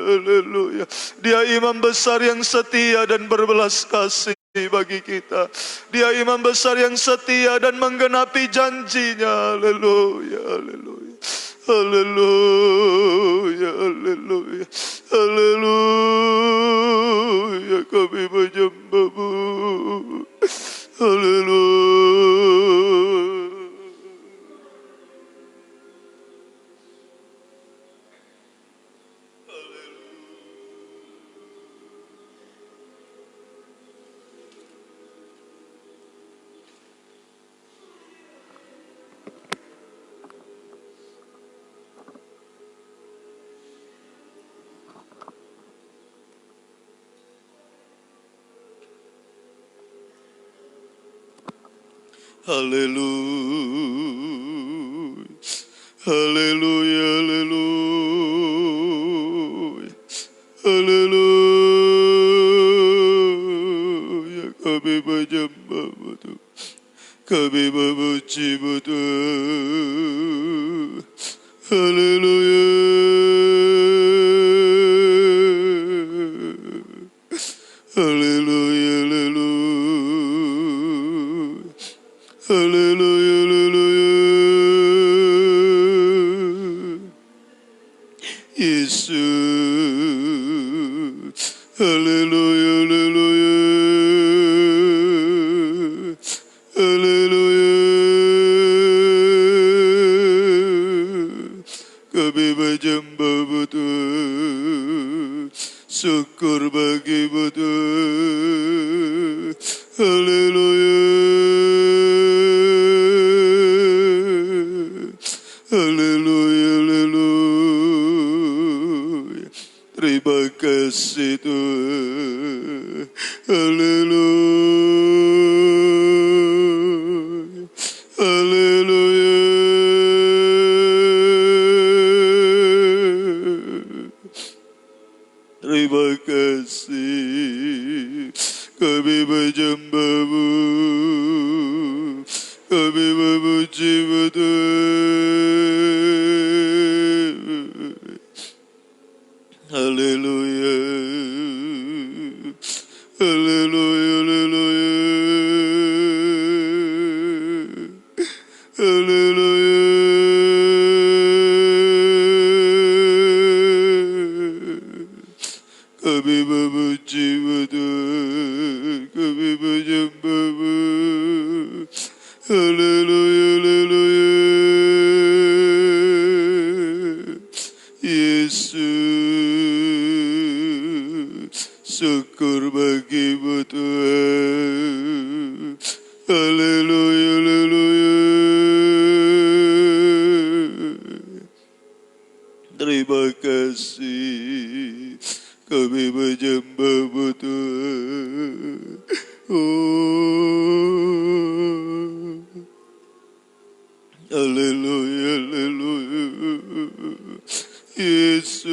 Haleluya. Dia imam besar yang setia dan berbelas kasih bagi kita. Dia imam besar yang setia dan menggenapi janjinya. Haleluya. Haleluya. Haleluya, haleluya, haleluya, kami menyembah-Mu. Haleluya. Haleluya, haleluya, haleluya, haleluya. Kami menyembah-Mu Tuhan, kami memuji-Mu Tuhan. Haleluya, haleluya, haleluya. Haleluya, haleluya. Yesus. Haleluya, haleluya. Haleluya. Kami menyembah-Mu Tuhan. Syukur bagi-Mu Tuhan. Haleluya. Haleluya, haleluya. Terima kasih Tuhan. Haleluya. Haleluya. Terima kasih. Kami menyembah-Mu. Kami memuji-Mu Tuhan. Haleluya. Haleluya, haleluya. Haleluya. Kami memuji-Mu Tuhan. Kami menyembah-Mu. Haleluya, haleluya. Yesus, syukur bagimu Tuhan. Haleluya, haleluya. Terima kasih, kami menyembah-Mu Tuhan. Oh, haleluya, haleluya. Yesus.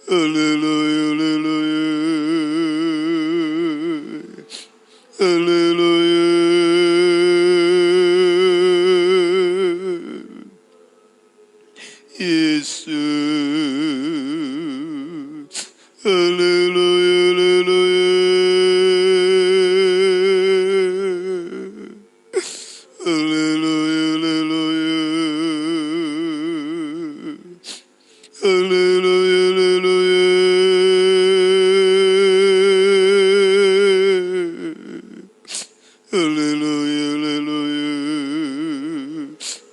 Haleluya, haleluya. Haleluya. Yesus. Haleluya, haleluya. Haleluya, haleluya. Haleluya, haleluya. Haleluya, haleluya.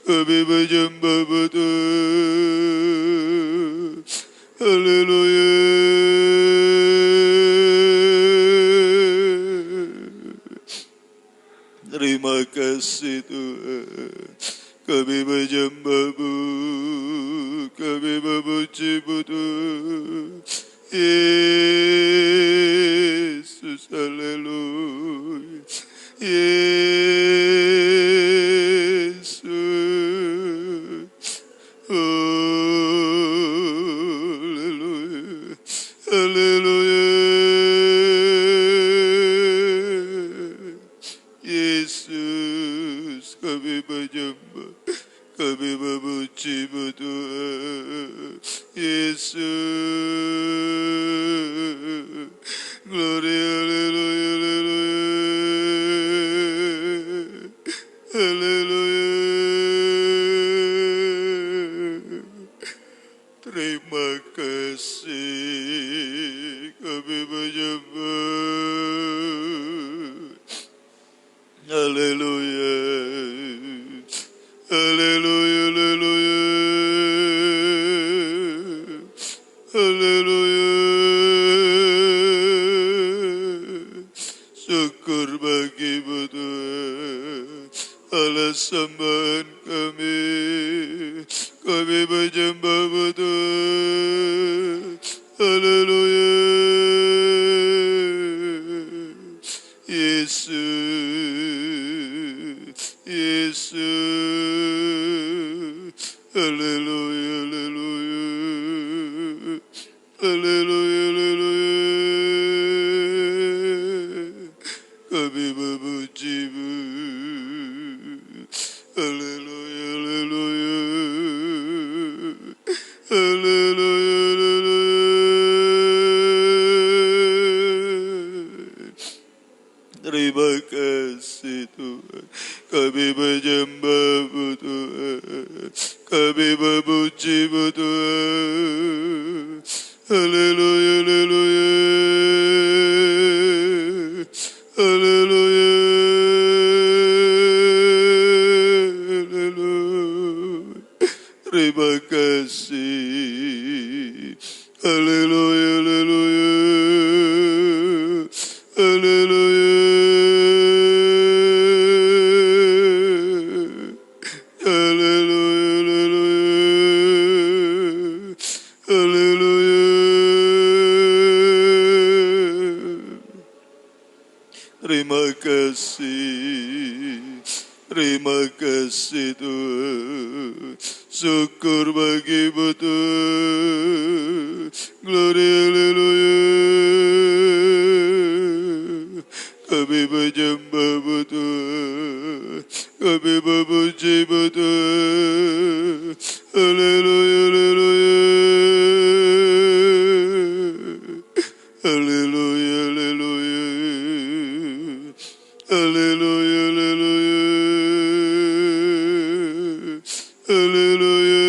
Kami menyembah-Mu Tuhan. Haleluya. Terima kasih Tuhan. Kami menyembah-Mu, kami memuji-Mu Tuhan. Yesus, haleluya. Yesus, haleluya. Haleluya. Yesus, kami menyembah, kami memuji-Mu Tuhan. Yesus, gloria, haleluya, haleluya, haleluya. Terima kasih, kami menyembah. Haleluya. Haleluya, haleluya. Haleluya. Syukur bagi-Mu Tuhan. Allah sembahan kami. Kami menyembah-Mu Tuhan. Haleluya. Yesus, Yesus, haleluya, haleluya, haleluya, haleluya. Kami memuji-Mu. Haleluya, haleluya, haleluya, haleluya. Terima kasih Tuhan. Kami menyembah-Mu Tuhan. Kami memuji-Mu Tuhan. Haleluya, haleluya. Haleluya. Haleluya. Terima kasih. Haleluya, haleluya. Haleluya. Terima kasih, terima kasih Tuhan. Syukur bagi-Mu Tuhan. Gloria, haleluya. Kami menyembah-Mu Tuhan. Kami memuji-Mu Tuhan. Haleluya, haleluya. Haleluya, haleluya. Haleluya, haleluya. Haleluya.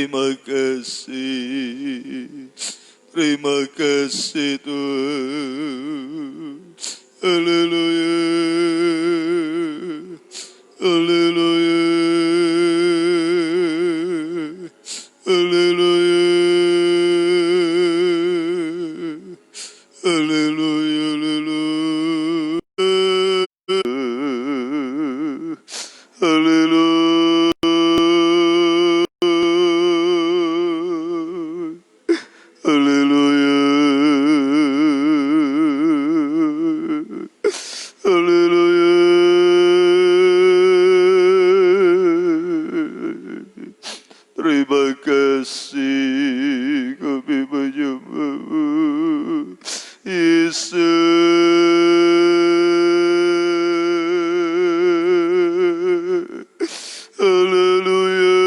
Terima kasih. Terima kasih Tuhan. Haleluya. Haleluya. Haleluya. Haleluya. Haleluya. Haleluya. Haleluya. Haleluya. Terima kasih kami menyembahmu, Yesus. Haleluya.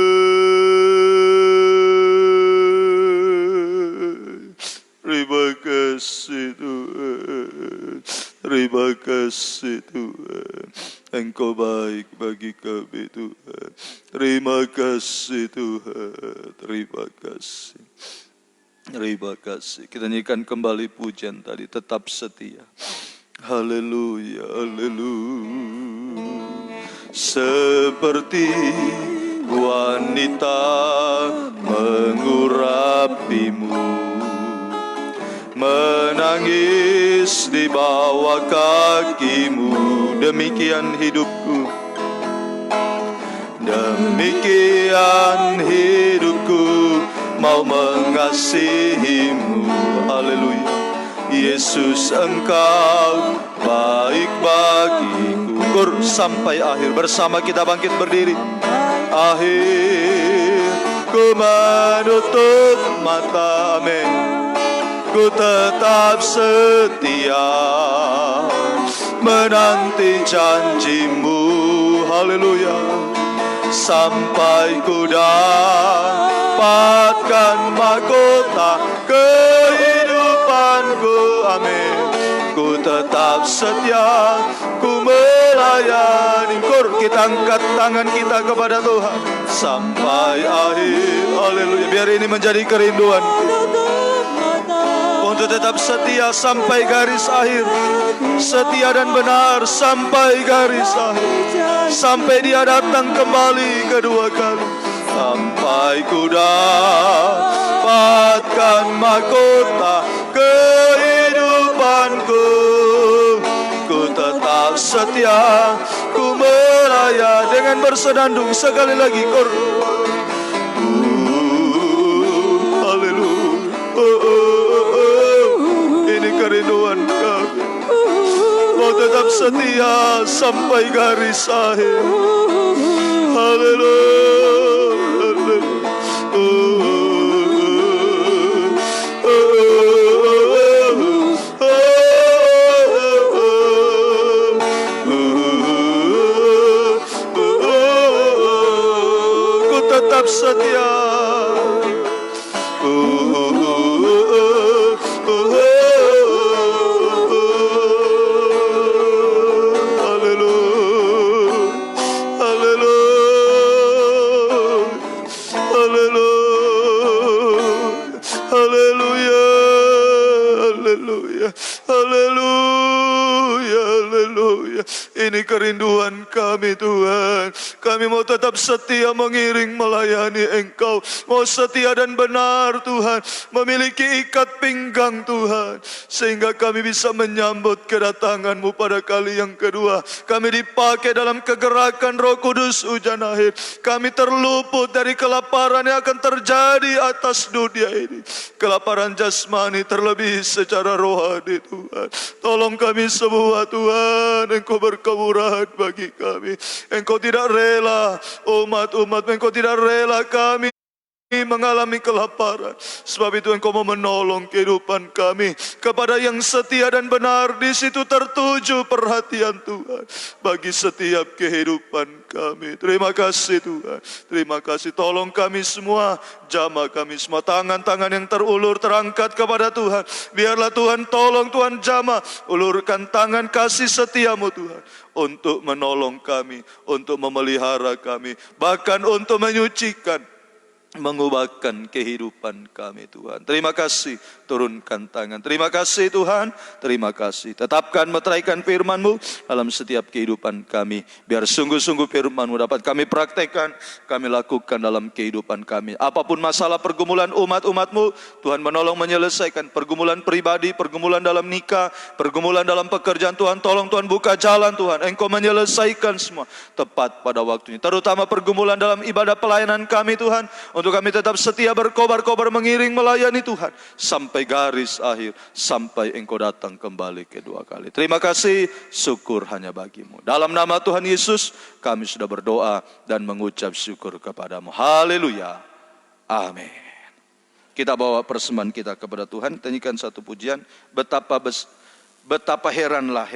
Terima kasih Tuhan. Terima kasih Tuhan. Engkau baik bagi kami Tuhan. Terima kasih Tuhan. Terima kasih. Terima kasih. Kita nyanyikan kembali pujian tadi. Tetap setia. Haleluya. Haleluya. Seperti wanita mengurapimu, menangis di bawah kakimu. Demikian hidupku, demikian hidupku, mau mengasihimu. Haleluya. Yesus, engkau baik bagiku. Kur sampai akhir, bersama kita bangkit berdiri. Akhir ku menutup mata, amin. Ku tetap setia menanti janjimu. Haleluya. Sampai ku dapatkan mahkota kehidupanku, amin. Ku tetap setia, ku melayani. Kita angkat tangan kita kepada Tuhan sampai akhir. Haleluya. Biar ini menjadi kerinduan untuk tetap setia sampai garis akhir. Setia dan benar sampai garis akhir. Sampai Dia datang kembali kedua kali. Sampai ku dapatkan mahkota kehidupanku. Ku tetap setia, ku melayani. Dengan bersenandung sekali lagi. Ini kerinduan kami, mau tetap setia sampai garis akhir. Haleluya. Ku tetap setia. Ini kerinduan kami Tuhan. Kami mau tetap setia mengiring melayani Engkau. Mau setia dan benar Tuhan. Memiliki ikat pinggang Tuhan. Sehingga kami bisa menyambut kedatangan-Mu pada kali yang kedua. Kami dipakai dalam kegerakan Roh Kudus hujan akhir. Kami terluput dari kelaparan yang akan terjadi atas dunia ini. Kelaparan jasmani terlebih secara rohani Tuhan. Tolong kami semua Tuhan. Engkau berkemurahan bagi kami. Engkau tidak rela umat-umat, Engkau tidak rela kami mengalami kelaparan. Sebab itu Engkau mau menolong kehidupan kami. Kepada yang setia dan benar, di situ tertuju perhatian Tuhan bagi setiap kehidupan kami. Terima kasih Tuhan. Terima kasih. Tolong kami semua, jamaah kami semua, tangan-tangan yang terulur terangkat kepada Tuhan. Biarlah Tuhan tolong, Tuhan jamaah, ulurkan tangan kasih setiamu Tuhan, untuk menolong kami, untuk memelihara kami, bahkan untuk menyucikan mengubahkan kehidupan kami Tuhan. Terima kasih, turunkan tangan. Terima kasih Tuhan, terima kasih. Tetapkan meteraikan firman-Mu dalam setiap kehidupan kami. Biar sungguh-sungguh firman-Mu dapat kami praktekkan, kami lakukan dalam kehidupan kami. Apapun masalah pergumulan umat-umat-Mu, Tuhan menolong menyelesaikan pergumulan pribadi, pergumulan dalam nikah, pergumulan dalam pekerjaan. Tuhan tolong, Tuhan buka jalan Tuhan. Engkau menyelesaikan semua tepat pada waktunya. Terutama pergumulan dalam ibadah pelayanan kami Tuhan. Untuk kami tetap setia berkobar-kobar mengiring melayani Tuhan. Sampai garis akhir. Sampai Engkau datang kembali kedua kali. Terima kasih, syukur hanya bagi-Mu. Dalam nama Tuhan Yesus kami sudah berdoa dan mengucap syukur kepadamu. Haleluya. Amin. Kita bawa persembahan kita kepada Tuhan. Nyanyikan satu pujian. Betapa heranlah.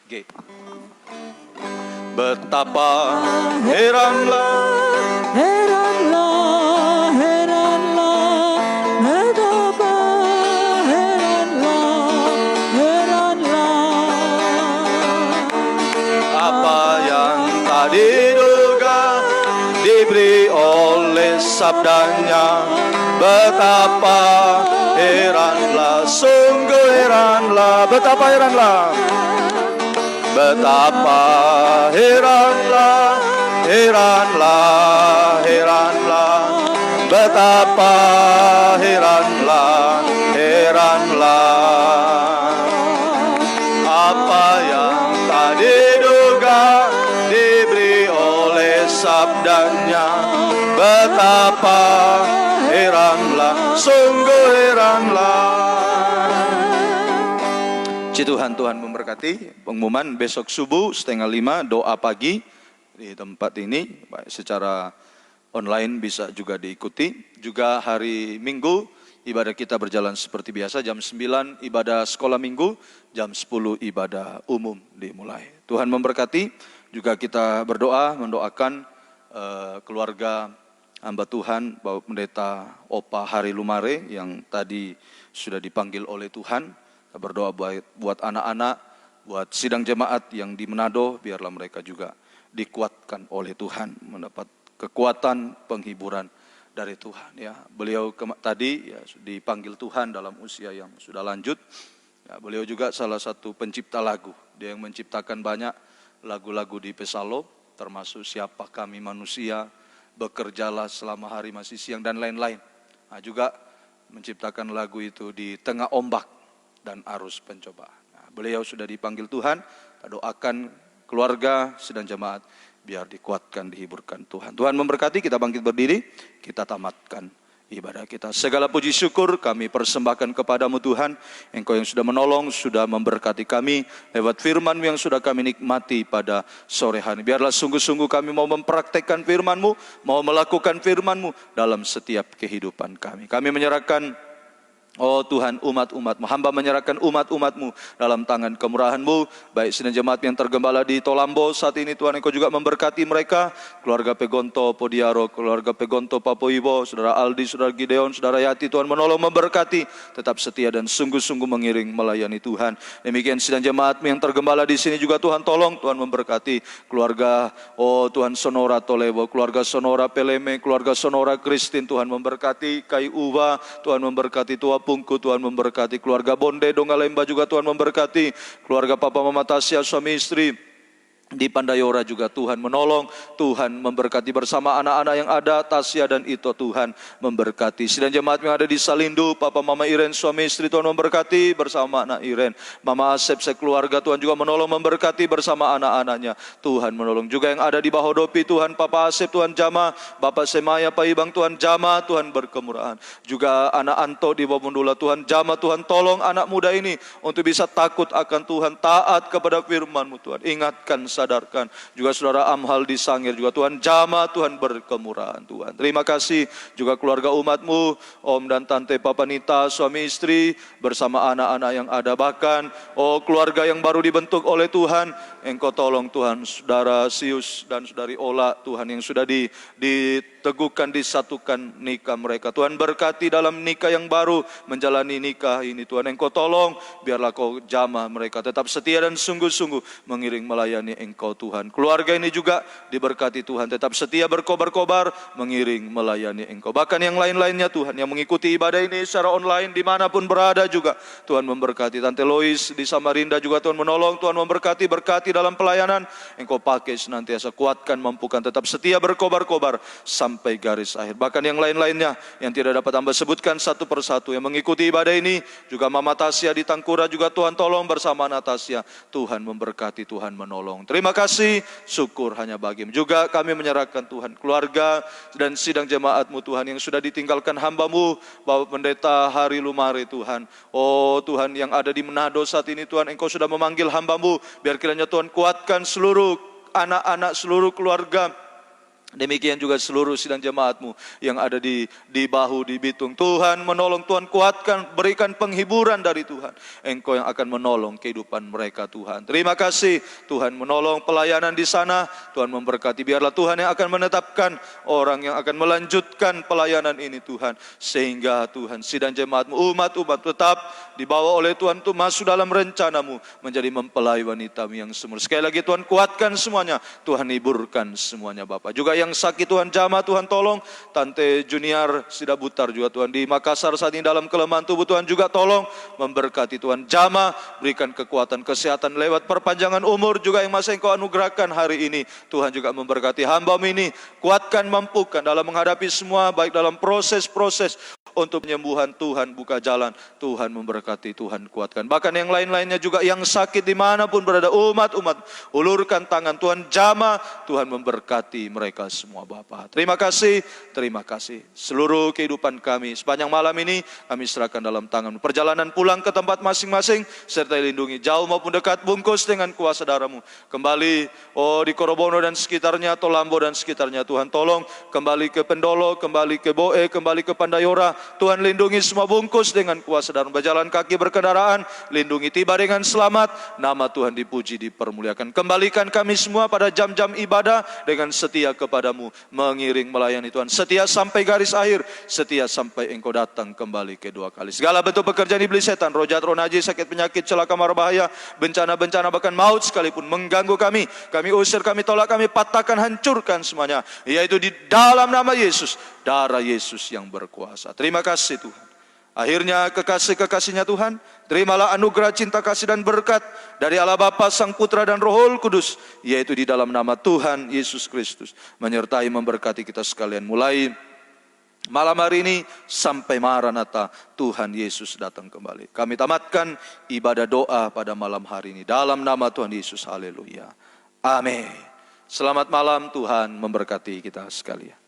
G. Betapa heranlah. Heranlah, heranlah, betapa heranlah. Apa yang tak diduga diberi oleh sabdanya. Betapa heranlah, sungguh heranlah. Betapa heranlah. Betapa heranlah, heranlah, heranlah. Betapa heranlah, heranlah. Apa yang tak diduga diberi oleh sabdanya. Betapa heranlah, sungguh heranlah. Tuhan memberkati. Pengumuman besok subuh 4:30 doa pagi di tempat ini, baik secara online bisa juga diikuti. Juga hari Minggu ibadah kita berjalan seperti biasa, jam 9 ibadah sekolah minggu, jam 10 ibadah umum dimulai. Tuhan memberkati. Juga kita berdoa mendoakan keluarga hamba Tuhan Bapak Pendeta Opa Hari Lumare yang tadi sudah dipanggil oleh Tuhan. Kita berdoa buat anak-anak, buat sidang jemaat yang di Manado, biarlah mereka juga dikuatkan oleh Tuhan, mendapat kekuatan penghiburan dari Tuhan. Ya, beliau tadi ya, dipanggil Tuhan dalam usia yang sudah lanjut. Ya, beliau juga salah satu pencipta lagu. Dia yang menciptakan banyak lagu-lagu di Pesalo, termasuk Siapa Kami Manusia, Bekerjalah Selama Hari Masih Siang, dan lain-lain. Nah, juga menciptakan lagu itu di tengah ombak dan arus pencobaan. Nah, beliau sudah dipanggil Tuhan. Kita doakan keluarga, sidang jemaat, biar dikuatkan, dihiburkan Tuhan. Tuhan memberkati. Kita bangkit berdiri, kita tamatkan ibadah kita. Segala puji syukur kami persembahkan kepadamu Tuhan. Engkau yang sudah menolong, sudah memberkati kami lewat firman yang sudah kami nikmati pada sore hari. Biarlah sungguh-sungguh kami mau mempraktekkan firman-Mu, mau melakukan firman-Mu dalam setiap kehidupan kami. Kami menyerahkan, oh Tuhan, umat-umat-Mu, hamba menyerahkan umat-umat-Mu dalam tangan kemurahan-Mu. Baik sidang jemaat yang tergembala di Tolambo saat ini Tuhan, Engkau juga memberkati mereka. Keluarga Pegonto Podiaro, keluarga Pegonto Papoibo, Saudara Aldi, Saudara Gideon, Saudara Yati, Tuhan menolong, memberkati. Tetap setia dan sungguh-sungguh mengiring melayani Tuhan. Demikian sidang jemaat yang tergembala di sini juga Tuhan tolong, Tuhan memberkati. Keluarga, oh Tuhan, Sonora Toledo, keluarga Sonora Peleme, keluarga Sonora Kristin, Tuhan memberkati. Kai Uwa, Tuhan memberkati. Tua Pungku, Tuhan memberkati. Keluarga Bonde Dongalemba juga Tuhan memberkati. Keluarga Papa Mama Tasya, suami istri di Pandayora juga Tuhan menolong. Tuhan memberkati bersama anak-anak yang ada, Tasya dan Ito, Tuhan memberkati. Sidang jemaat yang ada di Salindo, Papa Mama Iren, suami istri, Tuhan memberkati bersama anak Iren. Mama Asep sekeluarga, Tuhan juga menolong, memberkati bersama anak-anaknya. Tuhan menolong juga yang ada di Bahodopi, Tuhan Papa Asep, Tuhan jama. Bapak Semaya Paibang, Tuhan jama, Tuhan berkemurahan. Juga anak Anto di Babundula, Tuhan jama. Tuhan tolong anak muda ini untuk bisa takut akan Tuhan, taat kepada firman-Mu Tuhan. Ingatkan, sadarkan. Juga saudara Amhal di Sangir juga Tuhan jama, Tuhan berkemurahan Tuhan. Terima kasih juga keluarga umat-Mu, Om dan Tante Papa Nita, suami istri bersama anak-anak yang ada. Bahkan keluarga yang baru dibentuk oleh Tuhan, Engkau tolong Tuhan, saudara Sius dan saudari Ola Tuhan yang sudah diteguhkan, disatukan nikah mereka. Tuhan berkati dalam nikah yang baru, menjalani nikah ini Tuhan. Engkau tolong, biarlah Kau jamah mereka tetap setia dan sungguh-sungguh mengiring melayani Engkau Tuhan. Keluarga ini juga diberkati Tuhan, tetap setia berkobar-kobar, mengiring, melayani Engkau. Bahkan yang lain-lainnya Tuhan, yang mengikuti ibadah ini secara online, dimanapun berada juga, Tuhan memberkati. Tante Lois di Samarinda juga Tuhan menolong, Tuhan memberkati, berkati dalam pelayanan. Engkau pakai senantiasa, kuatkan, mampukan, tetap setia berkobar-kobar sampai garis akhir. Bahkan yang lain-lainnya yang tidak dapat hamba sebutkan satu persatu yang mengikuti ibadah ini, juga Mama Tasya di Tangkura juga Tuhan tolong bersama Natasya. Tuhan memberkati, Tuhan menolong. Terima kasih, syukur hanya bagimu. Juga kami menyerahkan Tuhan keluarga dan sidang jemaat-Mu Tuhan yang sudah ditinggalkan hamba-Mu, Bapak Pendeta Hari Lumari Tuhan. Oh Tuhan yang ada di Manado saat ini Tuhan, Engkau sudah memanggil hamba-Mu, biar kiranya Tuhan kuatkan seluruh anak-anak, seluruh keluarga. Demikian juga seluruh sidang jemaat-Mu yang ada di Bahu, di Bitung. Tuhan menolong, Tuhan kuatkan, berikan penghiburan dari Tuhan. Engkau yang akan menolong kehidupan mereka Tuhan. Terima kasih Tuhan menolong pelayanan di sana. Tuhan memberkati, biarlah Tuhan yang akan menetapkan orang yang akan melanjutkan pelayanan ini Tuhan. Sehingga Tuhan sidang jemaat-Mu, umat-umat tetap dibawa oleh Tuhan untuk masuk dalam rencana-Mu, menjadi mempelai wanita-Mu yang semula. Sekali lagi Tuhan kuatkan semuanya, Tuhan hiburkan semuanya Bapak. Juga yang sakit Tuhan jamah, Tuhan tolong. Tante Junior Sidabutar juga Tuhan di Makassar saat ini dalam kelemahan tubuh, Tuhan juga tolong memberkati Tuhan jamah, berikan kekuatan kesehatan lewat perpanjangan umur juga yang masih Engkau anugerahkan hari ini. Tuhan juga memberkati hamba-Mu ini, kuatkan, mampukan dalam menghadapi semua, baik dalam proses-proses untuk penyembuhan. Tuhan buka jalan, Tuhan memberkati, Tuhan kuatkan. Bahkan yang lain-lainnya juga yang sakit dimanapun berada, umat-umat ulurkan tangan, Tuhan jamah, Tuhan memberkati mereka semua Bapa. Terima kasih, terima kasih. Seluruh kehidupan kami sepanjang malam ini kami serahkan dalam tangan. Perjalanan pulang ke tempat masing-masing serta lindungi jauh maupun dekat, bungkus dengan kuasa darah-Mu. Kembali di Korobono dan sekitarnya, Tolambo dan sekitarnya, Tuhan tolong. Kembali ke Pendolo, kembali ke Boe, kembali ke Pandayora, Tuhan lindungi semua, bungkus dengan kuasa darah. Berjalan kaki, berkendaraan, lindungi, tiba dengan selamat. Nama Tuhan dipuji, dipermuliakan. Kembalikan kami semua pada jam-jam ibadah dengan setia kepada-Mu, mengiring, melayani Tuhan. Setia sampai garis akhir, setia sampai Engkau datang kembali kedua kali. Segala bentuk pekerjaan iblis setan, roh jahat, roh najis, sakit, penyakit, celaka, mara bahaya, bencana-bencana, bahkan maut sekalipun mengganggu kami usir, kami tolak, kami patahkan, hancurkan semuanya. Yaitu di dalam nama Yesus, darah Yesus yang berkuasa. Terima kasih Tuhan. Akhirnya kekasih-kekasihnya Tuhan, terimalah anugerah cinta kasih dan berkat dari Allah Bapa, Sang Putra dan Roh Kudus, yaitu di dalam nama Tuhan Yesus Kristus, menyertai, memberkati kita sekalian mulai malam hari ini sampai Maranatha, Tuhan Yesus datang kembali. Kami tamatkan ibadah doa pada malam hari ini dalam nama Tuhan Yesus. Haleluya. Amin. Selamat malam, Tuhan memberkati kita sekalian.